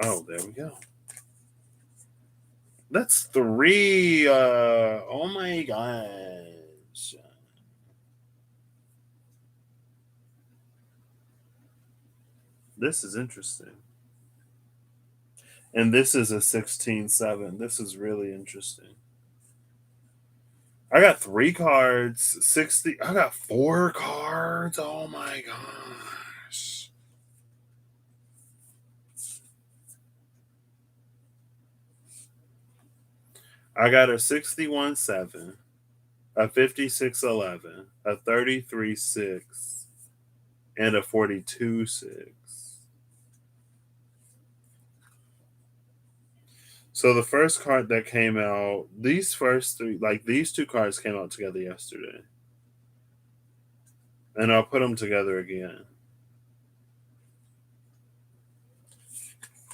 Oh, there we go. That's 3. Oh my gosh. This is interesting. And this is a 16-7. This is really interesting. I got 3 cards, 60. I got 4 cards. Oh my gosh. I got a 61-7, a 56-11, a 33-6, and a 42-6. So the first card that came out, these first 3, like these 2 cards came out together yesterday. And I'll put them together again.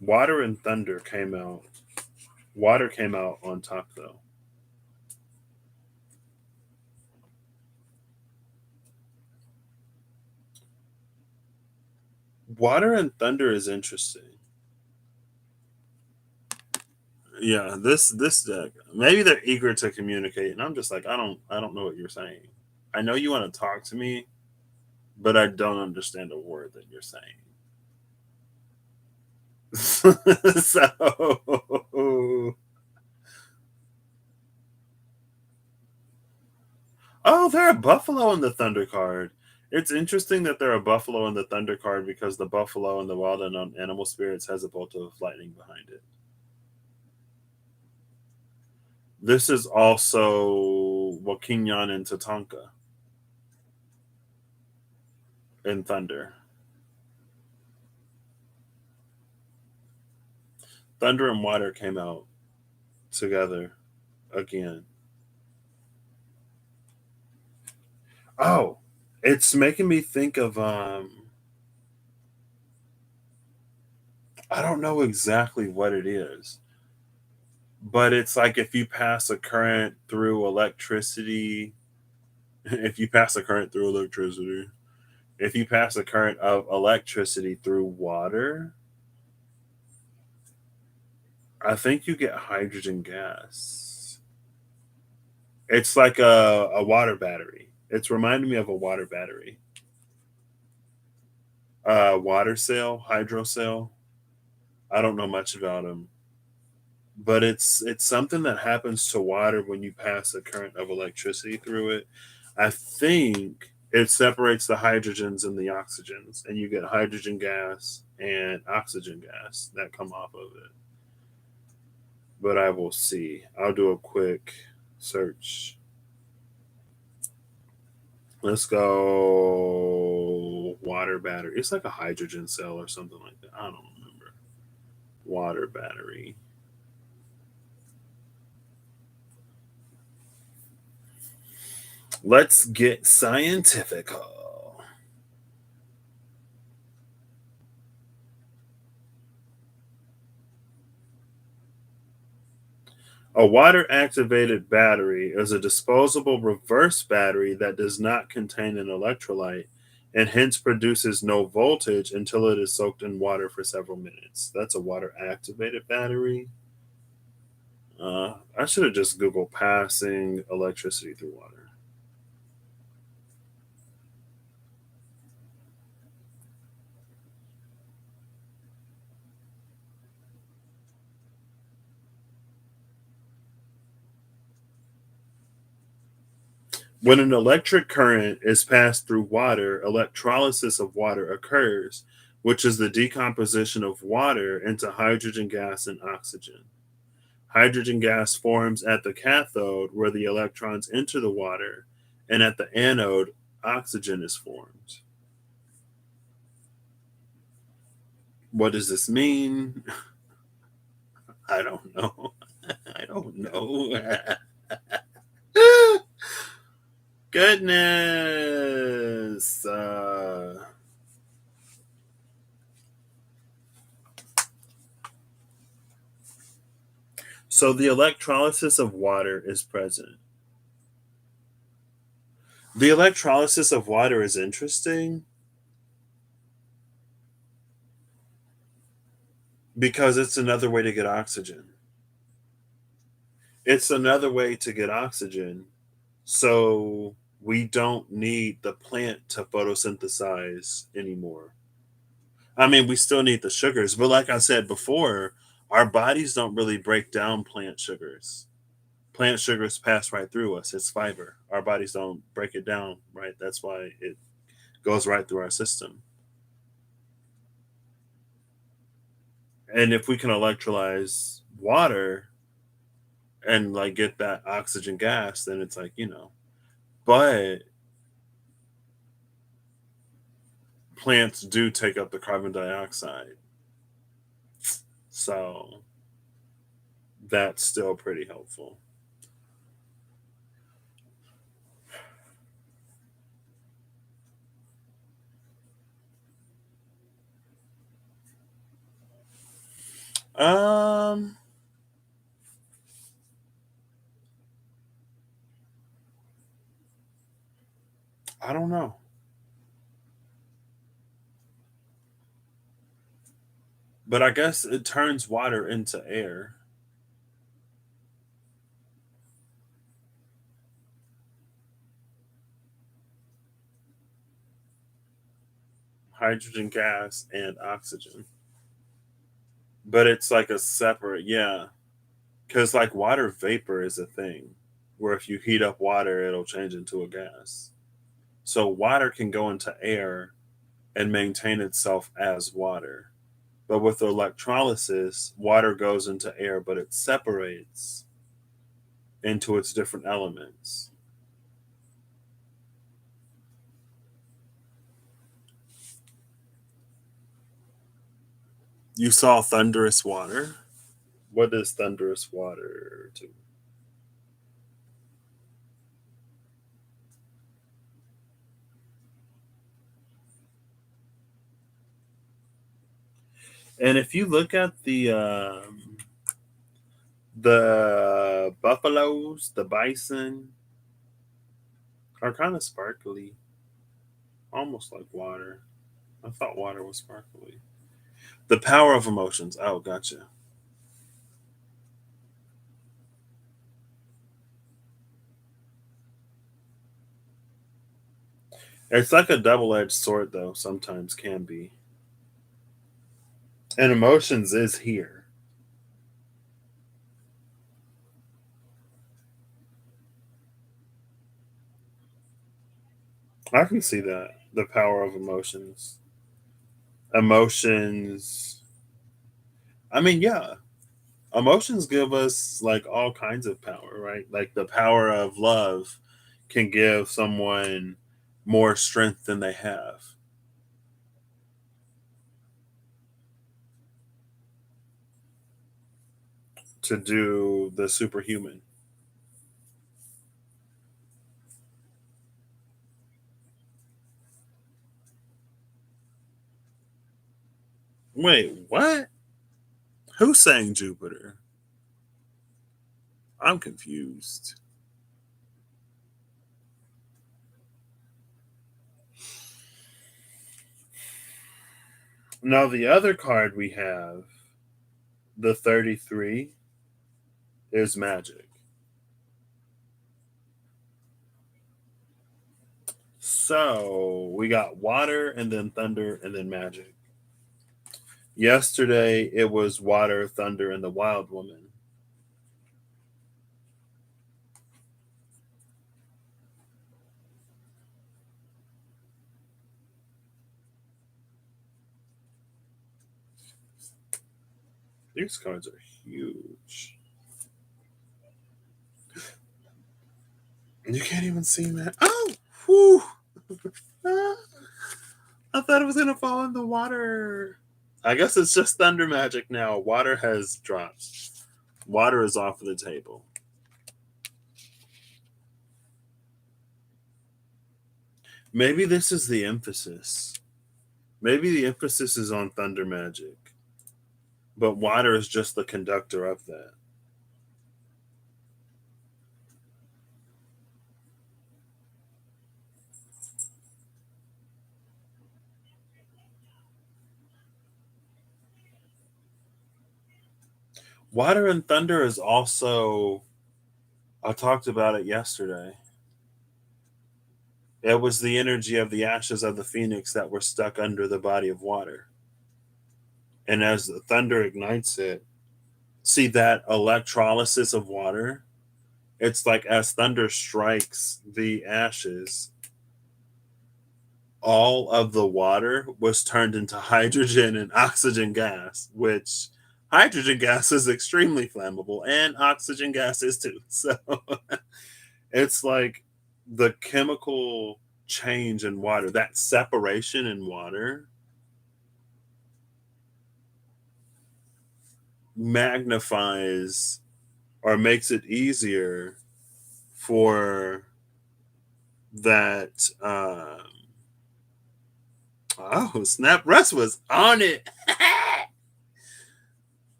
Water and thunder came out. Water came out on top though. Water and thunder is interesting. Yeah, this deck. Maybe they're eager to communicate, and I'm just like, I don't know what you're saying. I know you want to talk to me, but I don't understand a word that you're saying. So, oh, they're a buffalo in the thunder card. It's interesting that they're a buffalo in the thunder card because the buffalo in the wild and animal spirits has a bolt of lightning behind it. This is also Wakinyan and Tatanka in thunder. Thunder and water came out together again. Oh, it's making me think of I don't know exactly what it is, but it's like if you pass a current through electricity, if you pass a current through electricity, if you pass a current of electricity through water, I think you get hydrogen gas. It's like a water battery. It's reminding me of a water battery. Water cell, hydro cell. I don't know much about them, but it's something that happens to water when you pass a current of electricity through it. I think it separates the hydrogens and the oxygens, and you get hydrogen gas and oxygen gas that come off of it. But I will see. I'll do a quick search. Let's go water battery. It's like a hydrogen cell or something like that. I don't remember. Water battery. Let's get scientific. A water activated battery is a disposable reverse battery that does not contain an electrolyte and hence produces no voltage until it is soaked in water for several minutes. That's a water activated battery. I should have just Googled passing electricity through water. When an electric current is passed through water, electrolysis of water occurs, which is the decomposition of water into hydrogen gas and oxygen. Hydrogen gas forms at the cathode where the electrons enter the water, and at the anode, oxygen is formed. What does this mean? I don't know. I don't know. Goodness. So the electrolysis of water is present. The electrolysis of water is interesting because it's another way to get oxygen. It's another way to get oxygen. So we don't need the plant to photosynthesize anymore. I mean, we still need the sugars, but like I said before, our bodies don't really break down plant sugars. Plant sugars pass right through us. It's fiber. Our bodies don't break it down, right? That's why it goes right through our system. And if we can electrolyze water and like get that oxygen gas, then it's like, but plants do take up the carbon dioxide. So that's still pretty helpful. Um, I don't know. But I guess it turns water into air. Hydrogen gas and oxygen. But it's like a separate, yeah. Because like water vapor is a thing where if you heat up water, it'll change into a gas. So water can go into air and maintain itself as water. But with electrolysis, water goes into air, but it separates into its different elements. You saw thunderous water? What is thunderous water to? And if you look at the buffaloes, the bison are kind of sparkly, almost like water. I thought water was sparkly. The power of emotions. Oh, gotcha. It's like a double-edged sword, though. Sometimes can be. And emotions is here. I can see that. The power of emotions. Emotions. I mean, yeah. Emotions give us like all kinds of power, right? Like the power of love can give someone more strength than they have to do the superhuman. Wait, what? Who's saying Jupiter? I'm confused. Now, the other card we have, the 33, is magic. So we got water and then thunder and then magic. Yesterday it was water, thunder, and the wild woman. These cards are huge. You can't even see, man. Oh, whew. Ah, I thought it was gonna fall in the water. I guess it's just thunder magic now. Water has dropped. Water is off of the table. Maybe this is the emphasis. Maybe the emphasis is on thunder magic, but water is just the conductor of that. Water and thunder is also, I talked about it yesterday. It was the energy of the ashes of the phoenix that were stuck under the body of water. And as the thunder ignites it, see that electrolysis of water? It's like as thunder strikes the ashes, all of the water was turned into hydrogen and oxygen gas, which hydrogen gas is extremely flammable and oxygen gas is too. So it's like the chemical change in water, that separation in water magnifies or makes it easier for that. Oh, snap! Russ was on it.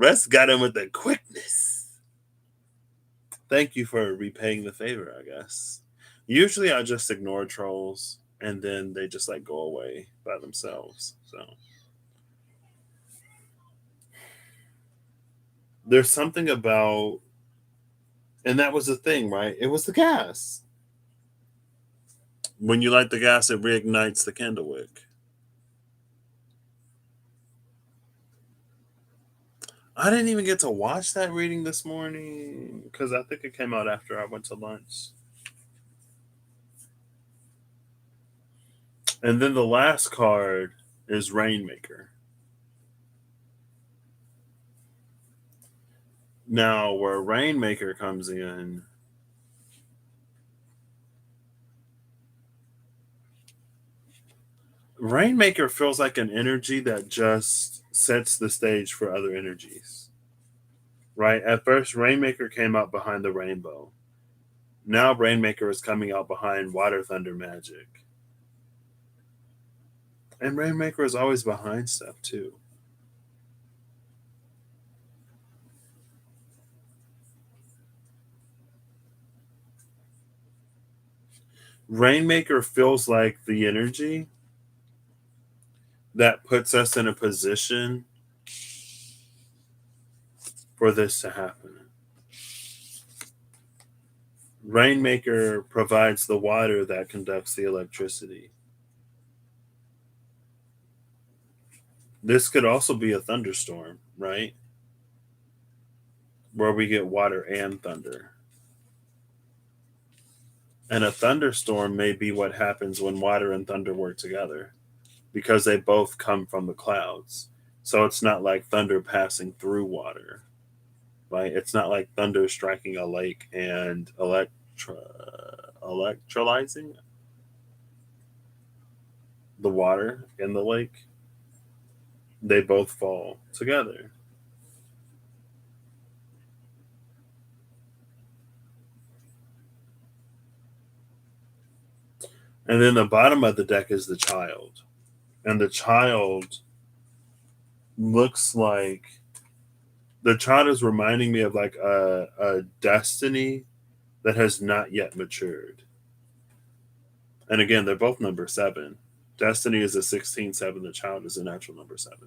Russ got him with the quickness. Thank you for repaying the favor, I guess. Usually I just ignore trolls and then they just like go away by themselves. So there's something about, and that was the thing, right? It was the gas. When you light the gas, it reignites the candle wick. I didn't even get to watch that reading this morning because I think it came out after I went to lunch. And then the last card is Rainmaker. Now, where Rainmaker comes in, Rainmaker feels like an energy that just sets the stage for other energies. Right? At first, Rainmaker came out behind the rainbow. Now, Rainmaker is coming out behind Water, Thunder, Magic. And Rainmaker is always behind stuff, too. Rainmaker feels like the energy that puts us in a position for this to happen. Rainmaker provides the water that conducts the electricity. This could also be a thunderstorm, right? Where we get water and thunder. And a thunderstorm may be what happens when water and thunder work together because they both come from the clouds. So it's not like thunder passing through water, right? It's not like thunder striking a lake and electrolyzing the water in the lake. They both fall together. And then the bottom of the deck is the child. And the child looks like, the child is reminding me of like a destiny that has not yet matured. And again, they're both number 7. Destiny is a 16-7. The child is a natural number 7.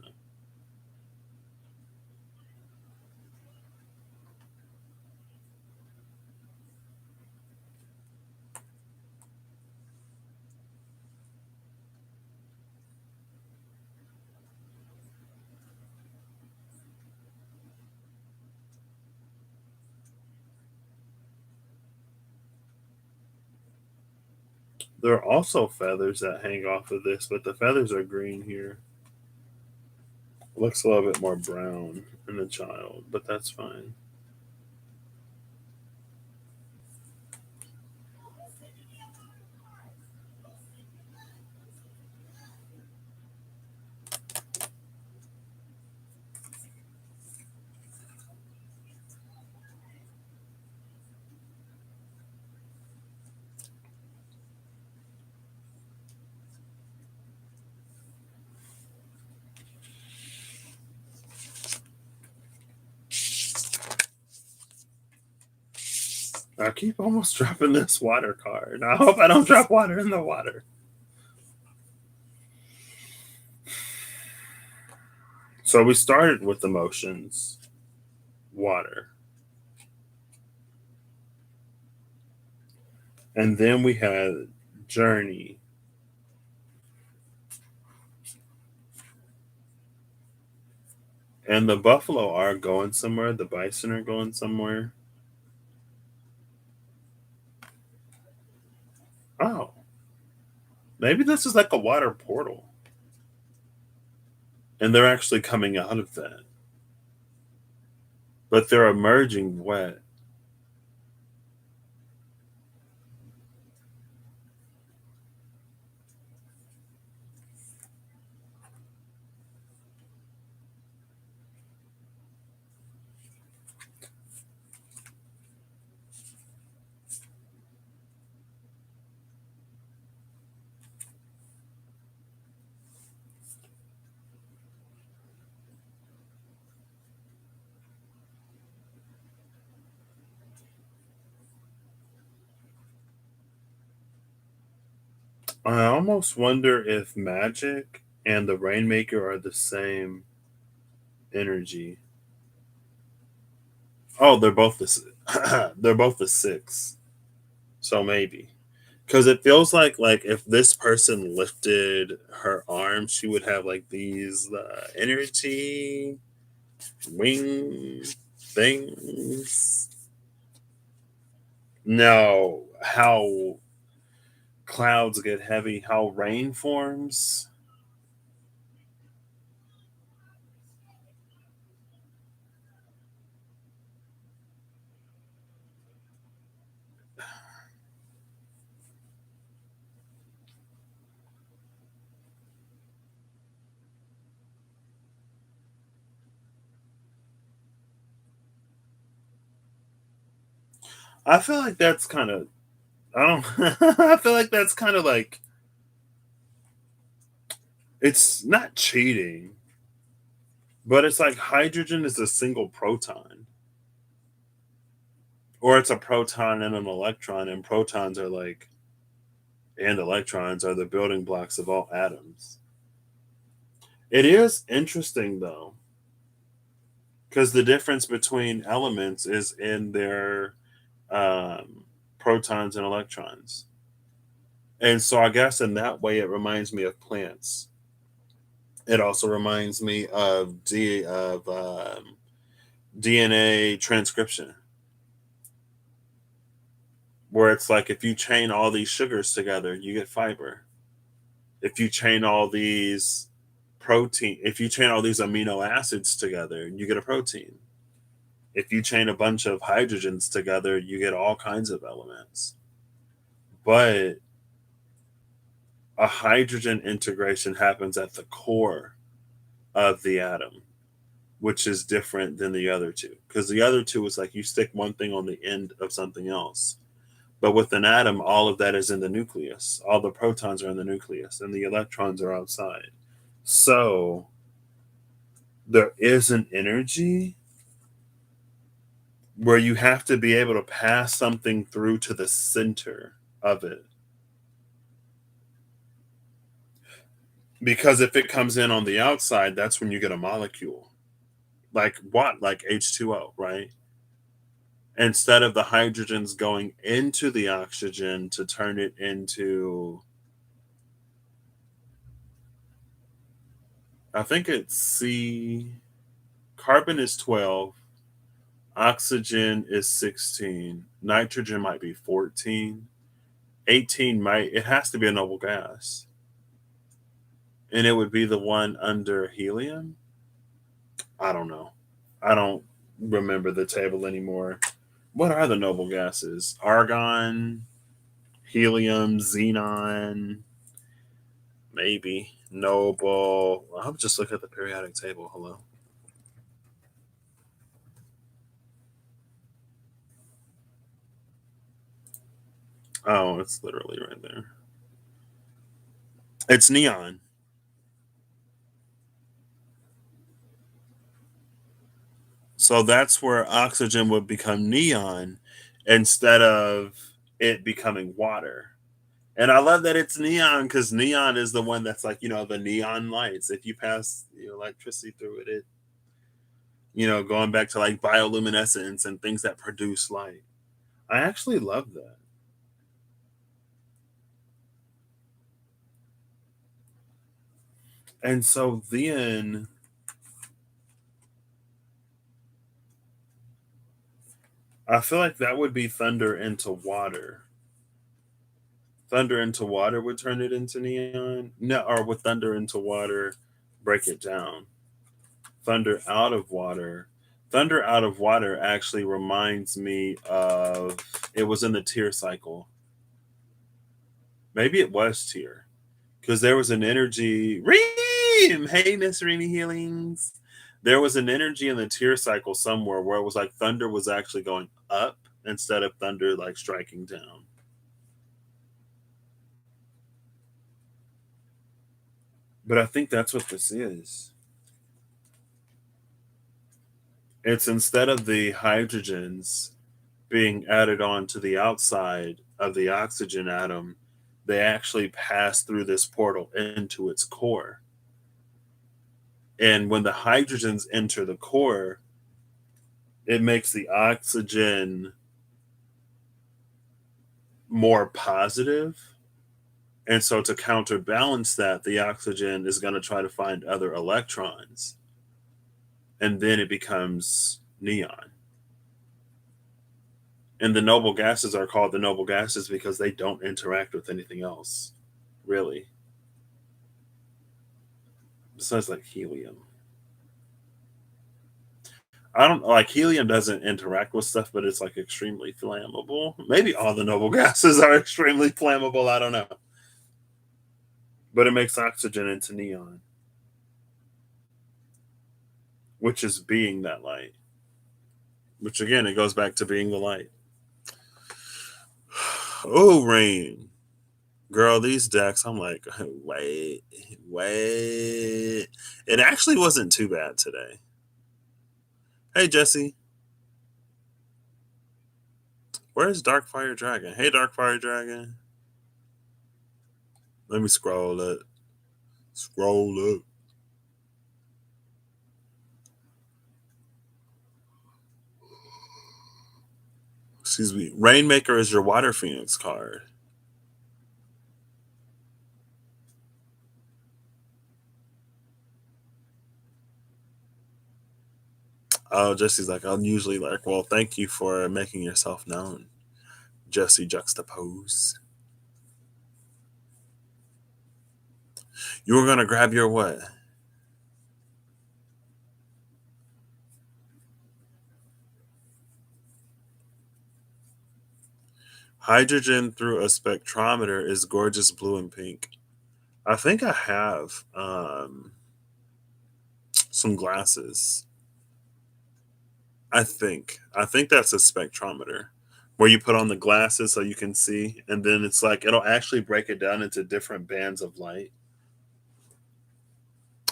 There are also feathers that hang off of this, but the feathers are green here. Looks a little bit more brown in the child, but that's fine. I keep almost dropping this water card. I hope I don't drop water in the water. So we started with emotions, water. And then we had journey. And the buffalo are going somewhere. The bison are going somewhere. Oh, maybe this is like a water portal. And they're actually coming out of that. But they're emerging wet. I almost wonder if magic and the Rainmaker are the same energy. Oh, they're both the six. So maybe. Because it feels like if this person lifted her arm, she would have like these energy wing things. Now, how clouds get heavy, how rain forms. I feel like that's kind of I don't. I feel like that's kind of like it's not cheating, but it's like hydrogen is a single proton, or it's a proton and an electron, and protons are like and electrons are the building blocks of all atoms. It is interesting though, because the difference between elements is in their um, protons and electrons, and so I guess in that way it reminds me of plants. It also reminds me of DNA transcription, where it's like if you chain all these sugars together, you get fiber. If you chain all these if you chain all these amino acids together, you get a protein. If you chain a bunch of hydrogens together, you get all kinds of elements. But a hydrogen integration happens at the core of the atom, which is different than the other two. Because the other two is like you stick one thing on the end of something else. But with an atom, all of that is in the nucleus. All the protons are in the nucleus, and the electrons are outside. So there is an energy where you have to be able to pass something through to the center of it. Because if it comes in on the outside, that's when you get a molecule. Like what? Like H2O, right? Instead of the hydrogens going into the oxygen to turn it into, I think it's C, carbon is 12, oxygen is 16, nitrogen might be 14, 18 might, it has to be a noble gas. And it would be the one under helium. I don't know. I don't remember the table anymore. What are the noble gases? Argon, helium, xenon, maybe noble. I'll just look at the periodic table. Hello. Oh, it's literally right there. It's neon. So that's where oxygen would become neon instead of it becoming water. And I love that it's neon because neon is the one that's like, the neon lights. If you pass electricity through it, going back to like bioluminescence and things that produce light. I actually love that. And so then I feel like that would be thunder into water. Thunder into water would turn it into neon. No, or with thunder into water, break it down. Thunder out of water. Thunder out of water actually reminds me of it was in the tear cycle. Maybe it was tear. Because there was an energy. Reem! Hey, Miss Reemy Healings. There was an energy in the tear cycle somewhere where it was like thunder was actually going up instead of thunder like striking down. But I think that's what this is. It's instead of the hydrogens being added on to the outside of the oxygen atom, they actually pass through this portal into its core. And when the hydrogens enter the core, it makes the oxygen more positive. And so, to counterbalance that, the oxygen is going to try to find other electrons. And then it becomes neon. And the noble gases are called the noble gases because they don't interact with anything else, really. Besides, like helium. I don't like helium doesn't interact with stuff, but it's like extremely flammable. Maybe all the noble gases are extremely flammable. I don't know. But it makes oxygen into neon, which is being that light. Which again, it goes back to being the light. Oh, rain. Girl, these decks, I'm like, wait. It actually wasn't too bad today. Hey, Jesse. Where's Darkfire Dragon? Hey, Darkfire Dragon. Let me scroll it. Scroll up. Excuse me. Rainmaker is your Water Phoenix card. Oh, Jesse's like, I'm usually like, well, thank you for making yourself known, Jesse Juxtapose. You were going to grab your what? Hydrogen through a spectrometer is gorgeous blue and pink. I think I have some glasses. I think that's a spectrometer where you put on the glasses so you can see, and then it's like it'll actually break it down into different bands of light.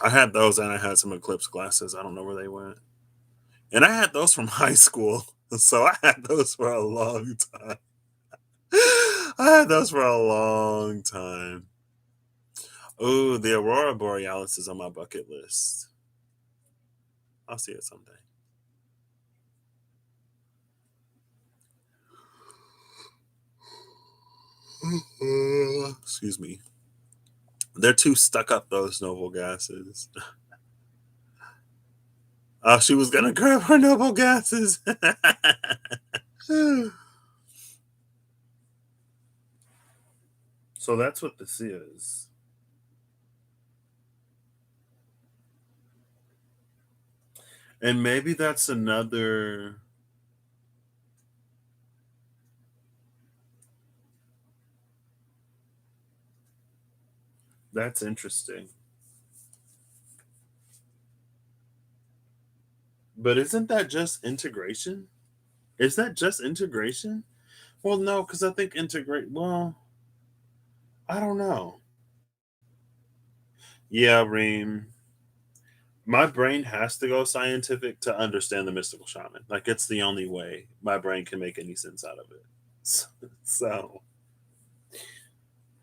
I had those, and I had some eclipse glasses. I don't know where they went. And I had those from high school, so I had those for a long time. I had those for a long time. Oh, the Aurora Borealis is on my bucket list. I'll see it someday. Excuse me. They're too stuck up, those noble gases. Oh, she was gonna grab her noble gases. So that's what this is. And maybe that's another. That's interesting. But isn't that just integration? Is that just integration? Well, no, because I think integrate. Well, I don't know. Yeah, Reem. My brain has to go scientific to understand the mystical shaman. Like it's the only way my brain can make any sense out of it. So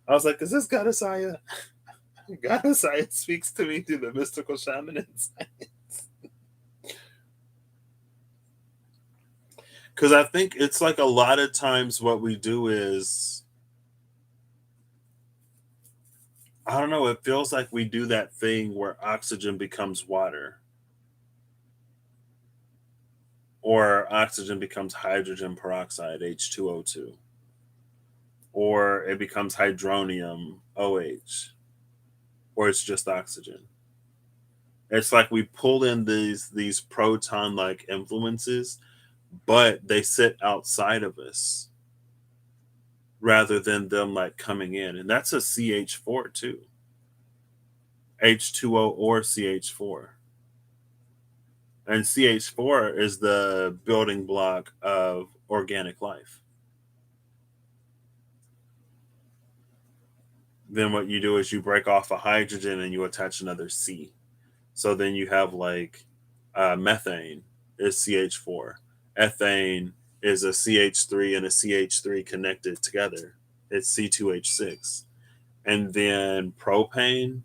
I was like, "Is this Gadasaya? Gadasaya speaks to me through the mystical shaman insight." Because I think it's like a lot of times what we do is, I don't know, it feels like we do that thing where oxygen becomes water or oxygen becomes hydrogen peroxide, H2O2, or it becomes hydronium, OH, or it's just oxygen. It's like we pull in these proton like influences, but they sit outside of us rather than them like coming in. And that's a CH4 too. H2O or CH4. And CH4 is the building block of organic life. Then what you do is you break off a hydrogen and you attach another C. So then you have like methane is CH4. Ethane is a CH3 and a CH3 connected together. It's C2H6. And then propane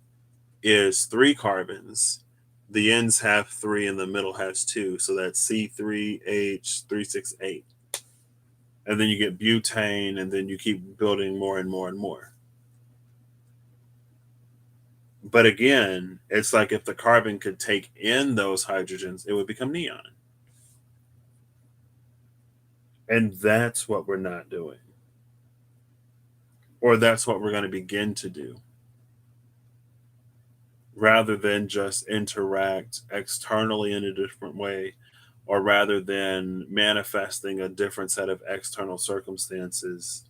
is 3 carbons. The ends have 3 and the middle has 2. So that's C3H368. And then you get butane, and then you keep building more and more and more. But again, it's like if the carbon could take in those hydrogens, it would become neon. And that's what we're not doing. Or that's what we're going to begin to do. Rather than just interact externally in a different way, or rather than manifesting a different set of external circumstances.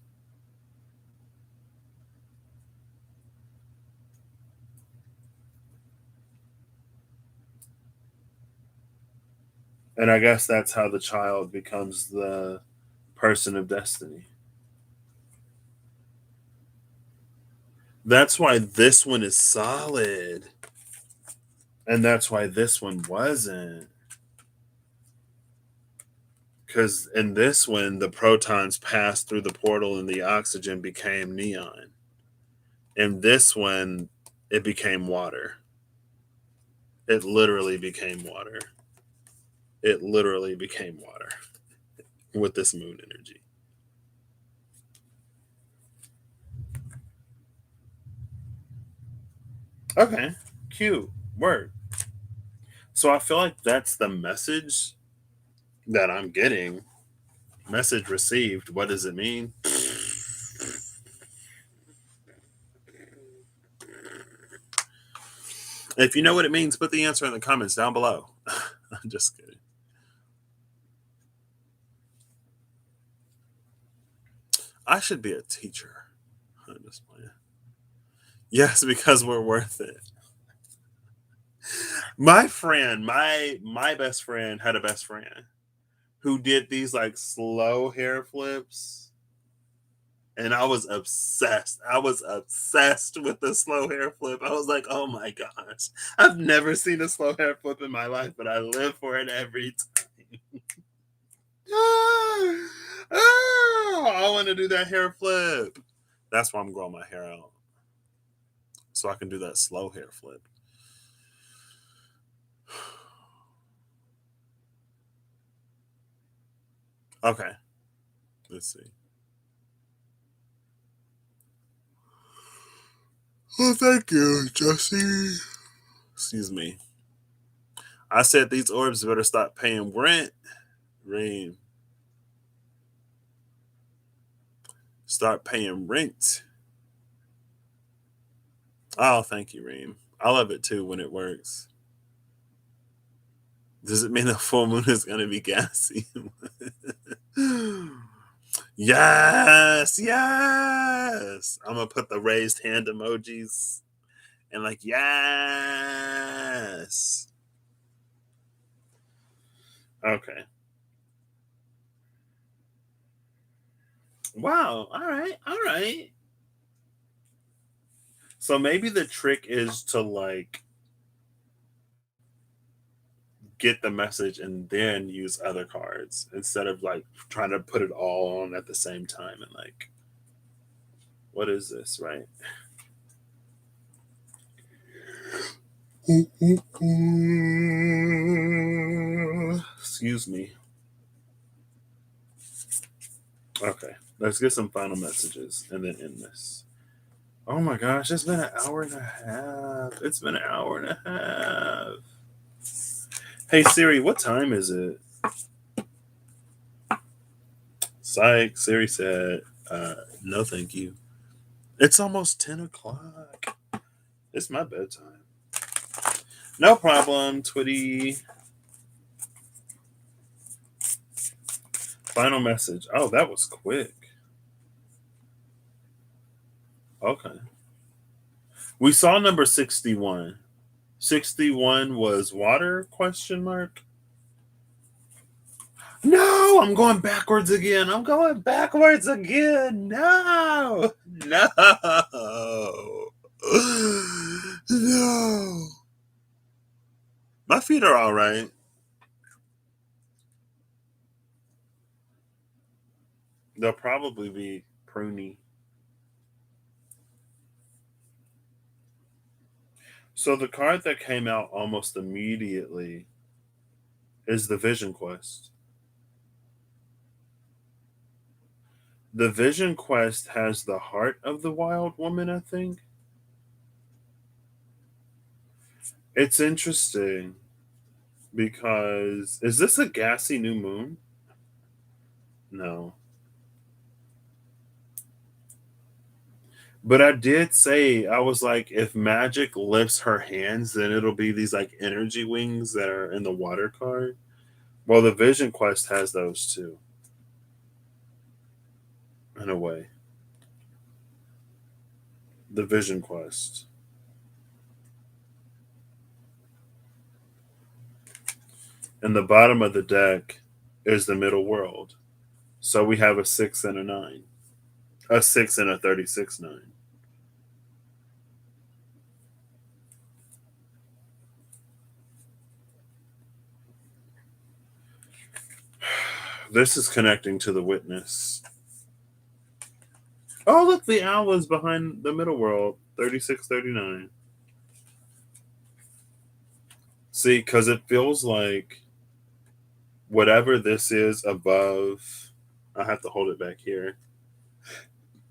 And I guess that's how the child becomes the person of destiny. That's why this one is solid. And that's why this one wasn't. Because in this one, the protons passed through the portal and the oxygen became neon. In this one, it became water. It literally became water. It literally became water with this moon energy. Okay, cute. Word. So I feel like that's the message that I'm getting. Message received. What does it mean? If you know what it means, put the answer in the comments down below. I'm just kidding. I should be a teacher. I'm just playing. Yes, because we're worth it. My friend, my best friend had a best friend who did these like slow hair flips, and I was obsessed. I was obsessed with the slow hair flip. I was like, "Oh my gosh. I've never seen a slow hair flip in my life, but I live for it every time." Ah, I want to do that hair flip. That's why I'm growing my hair out. So I can do that slow hair flip. Okay. Let's see. Oh, thank you, Jesse. Excuse me. I said these orbs better stop paying rent. Reem. Start paying rent. Oh, thank you, Reem. I love it too when it works. Does it mean the full moon is going to be gassy? Yes, yes. I'm going to put the raised hand emojis and like, yes. Okay. Wow. All right. All right. So maybe the trick is to like get the message and then use other cards instead of like trying to put it all on at the same time and like, what is this, right? Excuse me. Okay, let's get some final messages and then end this. Oh my gosh, it's been an hour and a half. It's been an hour and a half. Hey Siri, what time is it? Psych. Siri said, no, thank you. It's almost 10 o'clock. It's my bedtime. No problem, Twitty. Final message. Oh, that was quick. Okay. We saw number 61. 61 was water question mark. No, I'm going backwards again. I'm going backwards again. No. No. No. My feet are all right. They'll probably be pruny. So the card that came out almost immediately is the Vision Quest. The Vision Quest has the heart of the wild woman, I think. It's interesting because is this a gassy new moon? No. But I did say, I was like, if magic lifts her hands, then it'll be these like energy wings that are in the water card. Well, the Vision Quest has those too, in a way. The Vision Quest. And the bottom of the deck is the middle world. So we have a 6 and a 9. A 6 and a 36-9. This is connecting to the witness. Oh, look, the owl is behind the middle world. 36-39. See, because it feels like whatever this is above, I have to hold it back here.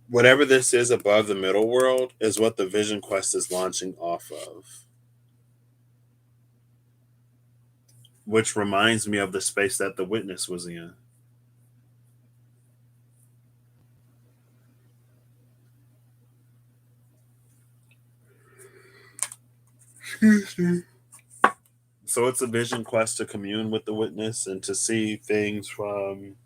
Whatever this is above the middle world is what the Vision Quest is launching off of. Which reminds me of the space that the witness was in. Excuse me. So it's a vision quest to commune with the witness and to see things from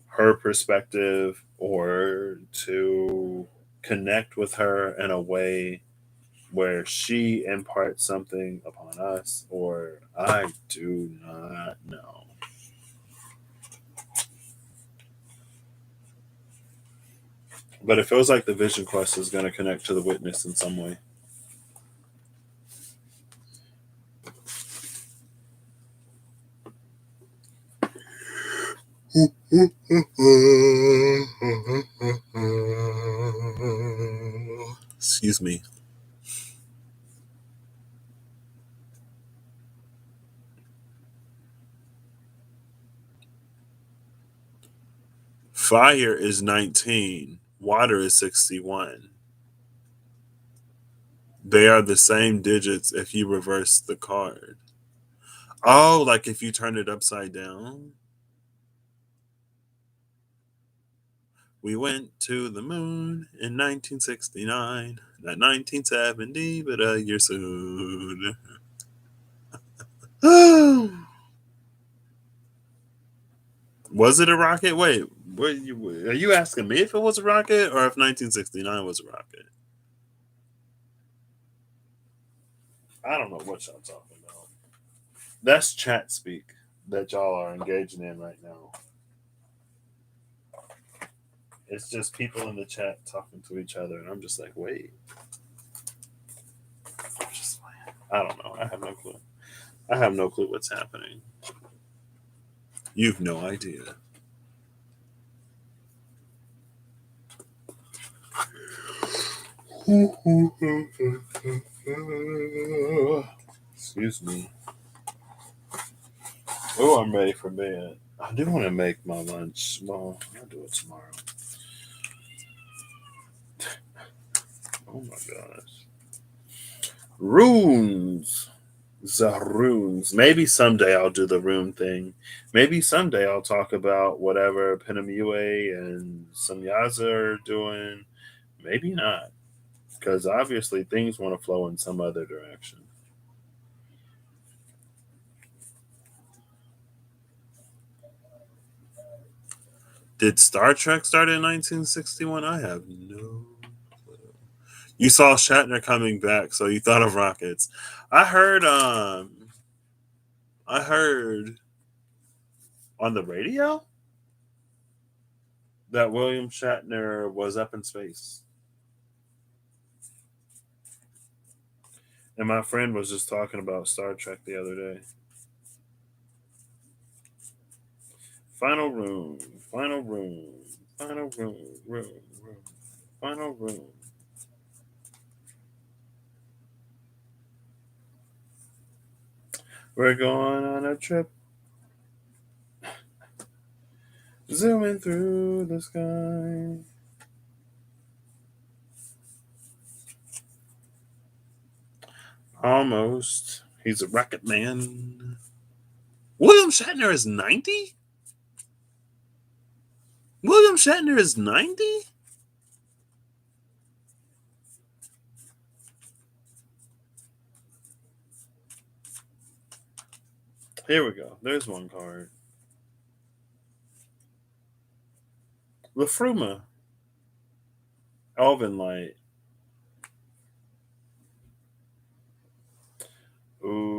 her perspective or to connect with her in a way where she imparts something upon us, or I do not know. But it feels like the vision quest is going to connect to the witness in some way. Excuse me. Fire is 19. Water is 61. They are the same digits if you reverse the card. Oh, like if you turn it upside down? We went to the moon in 1969, not 1970, but a year soon. Was it a rocket? Wait, are you asking me if it was a rocket or if 1969 was a rocket? I don't know what y'all talking about. That's chat speak that y'all are engaging in right now. It's just people in the chat talking to each other, and I'm just like, wait. I'm just like, I don't know. I have no clue. I have no clue what's happening. You've no idea. Excuse me. Oh, I'm ready for bed. I do want to make my lunch. Well, I'll do it tomorrow. Oh my gosh. Runes. The runes. Maybe someday I'll do the rune thing. Maybe someday I'll talk about whatever Penamue and Samyaza are doing. Maybe not. Because obviously things want to flow in some other direction. Did Star Trek start in 1961? I have no clue. You saw Shatner coming back, so you thought of rockets. I heard I heard on the radio that William Shatner was up in space. And my friend was just talking about Star Trek the other day. Final room, final room, final room, final room. We're going on a trip, zooming through the sky. Almost. He's a rocket man. William Shatner is 90? William Shatner is 90? Here we go. There's one card. Lafruma. Elven Light. Ooh.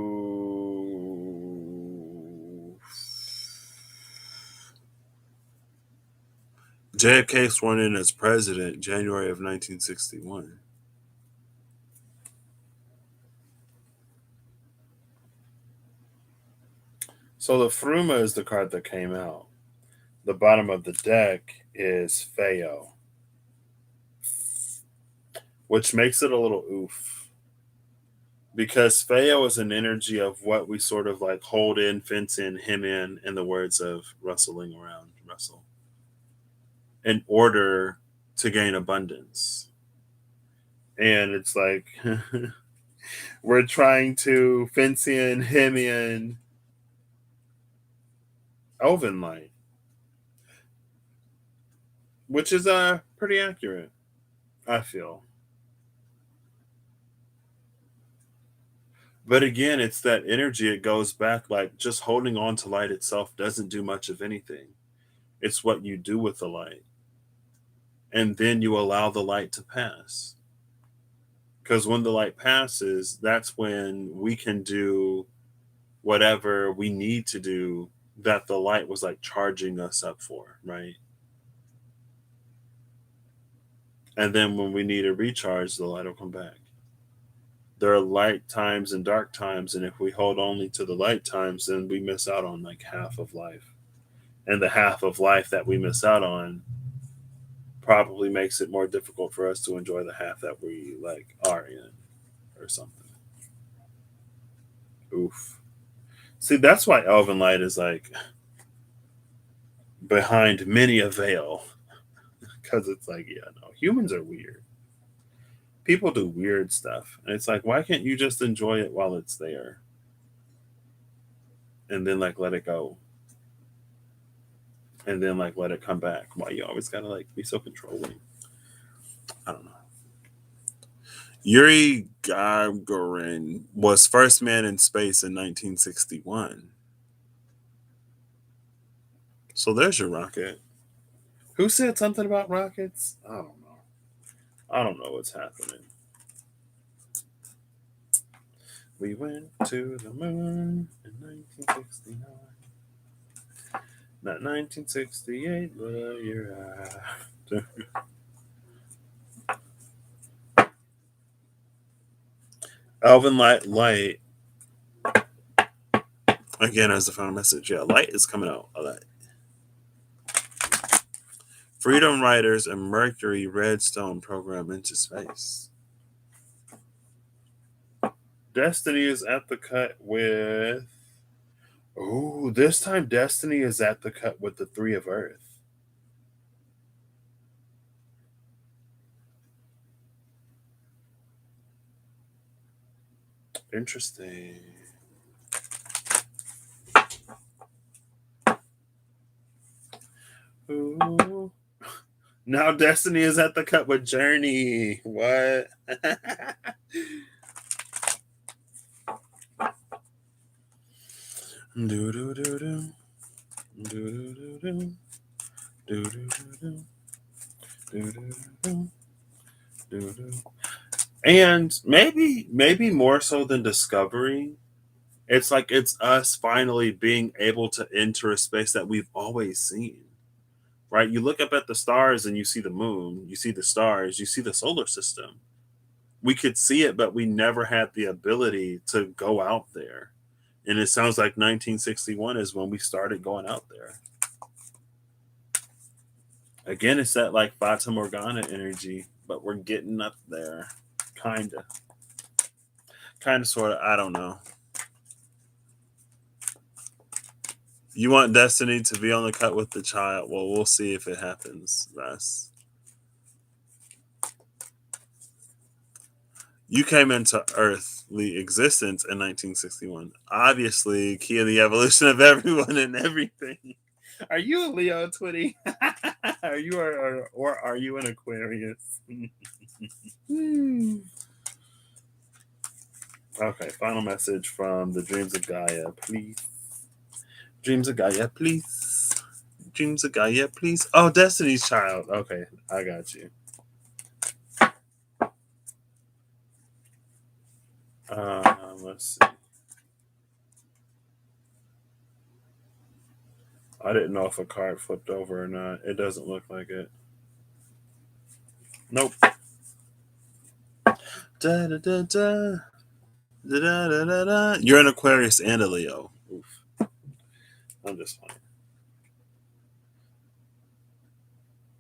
JFK sworn in as president January of 1961. So the Fruma is the card that came out. The bottom of the deck is Feo, which makes it a little oof. Because Feo is an energy of what we sort of like hold in, fence in the words of rustling around Russell, in order to gain abundance. And it's like we're trying to fence in, hem in Elven Light, which is pretty accurate, I feel. But again, it's that energy. It goes back like just holding on to light itself doesn't do much of anything. It's what you do with the light. And then you allow the light to pass. Because when the light passes, that's when we can do whatever we need to do that the light was like charging us up for, right? And then when we need a recharge, the light will come back. There are light times and dark times, and if we hold only to the light times, then we miss out on like half of life. And the half of life that we miss out on probably makes it more difficult for us to enjoy the half that we like are in or something. Oof. See, that's why Elven Light is like behind many a veil. Because it's like, yeah, no, humans are weird. People do weird stuff. And it's like, why can't you just enjoy it while it's there? And then like let it go. And then like let it come back. Why you always gotta like be so controlling? I don't know. Yuri Gagarin was first man in space in 1961. So there's your rocket. Who said something about rockets? I don't know. I don't know what's happening. We went to the moon in 1969. Not 1968, but a year after. Alvin Light. Again, as the final message, yeah, light is coming out. A lot. Freedom Riders and Mercury Redstone program into space. Destiny is at the cut with. Oh, this time Destiny is at the cut with the Three of Earth. Interesting. Ooh. Now Destiny is at the cut with Journey. What? Do do do do. Do do do do. Do do do do. Do do. And maybe more so than Discovery, it's like it's us finally being able to enter a space that we've always seen. Right? You look up at the stars and you see the moon, you see the stars, you see the solar system. We could see it, but we never had the ability to go out there. And it sounds like 1961 is when we started going out there. Again, it's that like Fata Morgana energy, but we're getting up there. Kinda. Kinda, sorta. I don't know. You want Destiny to be on the cut with the child. Well, we'll see if it happens, Russ. You came into earthly existence in 1961. Obviously, key of the evolution of everyone and everything. Are you a Leo, Twitty? Are you or are you an Aquarius? Okay, final message from the Dreams of Gaia, please. Dreams of Gaia, please. Dreams of Gaia, please. Oh, Destiny's Child. Okay, I got you. Let's see. I didn't know if a card flipped over or not. It doesn't look like it. Nope. Da, da, da, da. Da, da, da, da, da. You're an Aquarius and a Leo. Oof. I'm just fine.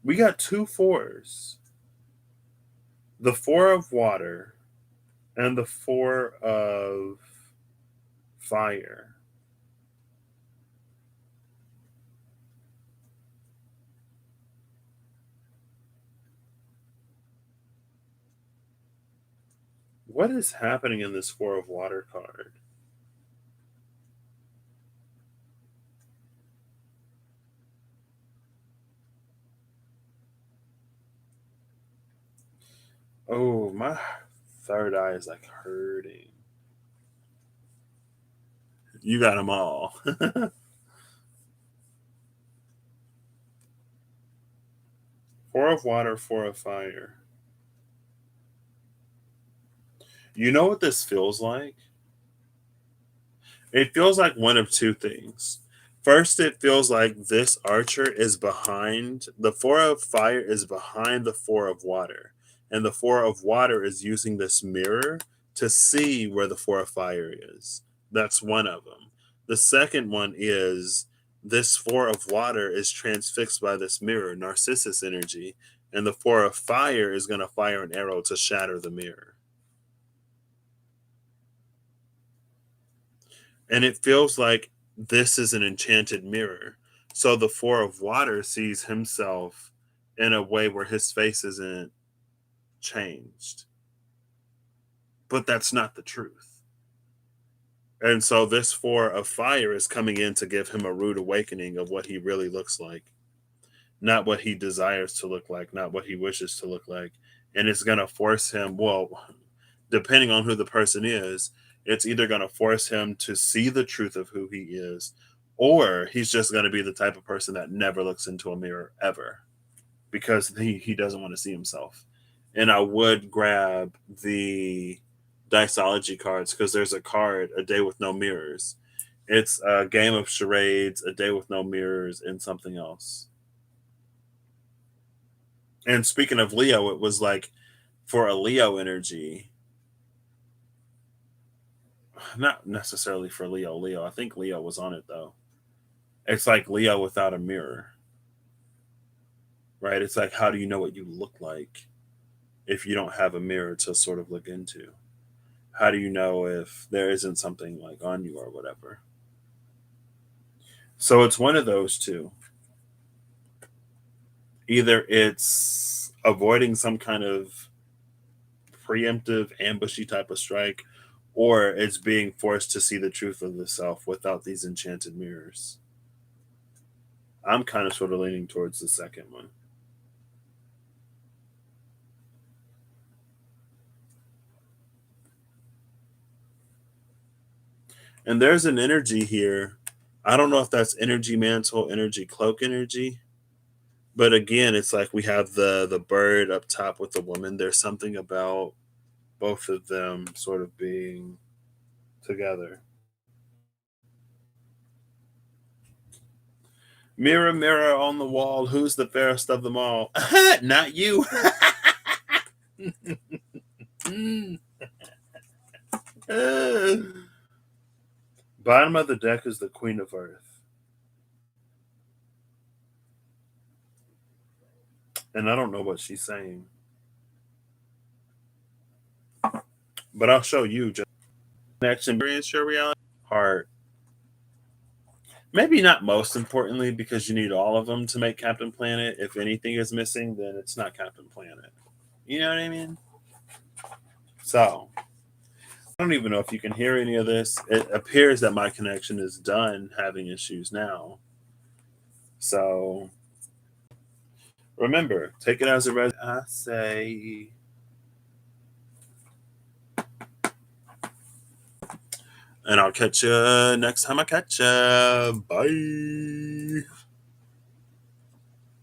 We got 2 4s. The 4 of water and the 4 of fire. What is happening in this 4 of water card? Oh, my third eye is like hurting. You got them all. 4 of water, 4 of fire. You know what this feels like? It feels like one of two things. First, it feels like this archer is behind, the 4 of fire is behind the 4 of water. And the 4 of water is using this mirror to see where the 4 of fire is. That's one of them. The second one is this 4 of water is transfixed by this mirror, Narcissus energy. And the 4 of fire is going to fire an arrow to shatter the mirror. And it feels like this is an enchanted mirror. So the 4 of water sees himself in a way where his face isn't changed. But that's not the truth. And so this 4 of fire is coming in to give him a rude awakening of what he really looks like. Not what he desires to look like, not what he wishes to look like. And it's going to force him, well, depending on who the person is, it's either going to force him to see the truth of who he is, or he's just going to be the type of person that never looks into a mirror ever because he doesn't want to see himself. And I would grab the Diceology cards because there's a card, A Day with No Mirrors. It's a game of charades, A Day with No Mirrors, and something else. And speaking of Leo, it was like for a Leo energy, not necessarily for Leo. I think Leo was on it though. It's like Leo without a mirror, right? It's like, how do you know what you look like if you don't have a mirror to sort of look into? How do you know if there isn't something like on you or whatever? So it's one of those two. Either it's avoiding some kind of preemptive, ambushy type of strike, or it's being forced to see the truth of the self without these enchanted mirrors. I'm kind of sort of leaning towards the second one. And there's an energy here. I don't know if that's energy mantle, energy cloak energy. But again, it's like we have the bird up top with the woman. There's something about both of them sort of being together. Mirror, mirror on the wall, who's the fairest of them all? Not you. Bottom of the deck is the Queen of Earth. And I don't know what she's saying. But I'll show you. Just connection, experience your reality. Heart. Maybe not most importantly, because you need all of them to make Captain Planet. If anything is missing, then it's not Captain Planet. You know what I mean? So, I don't even know if you can hear any of this. It appears that my connection is done having issues now. So, remember, take it as a I say. And I'll catch you next time I catch you. Bye.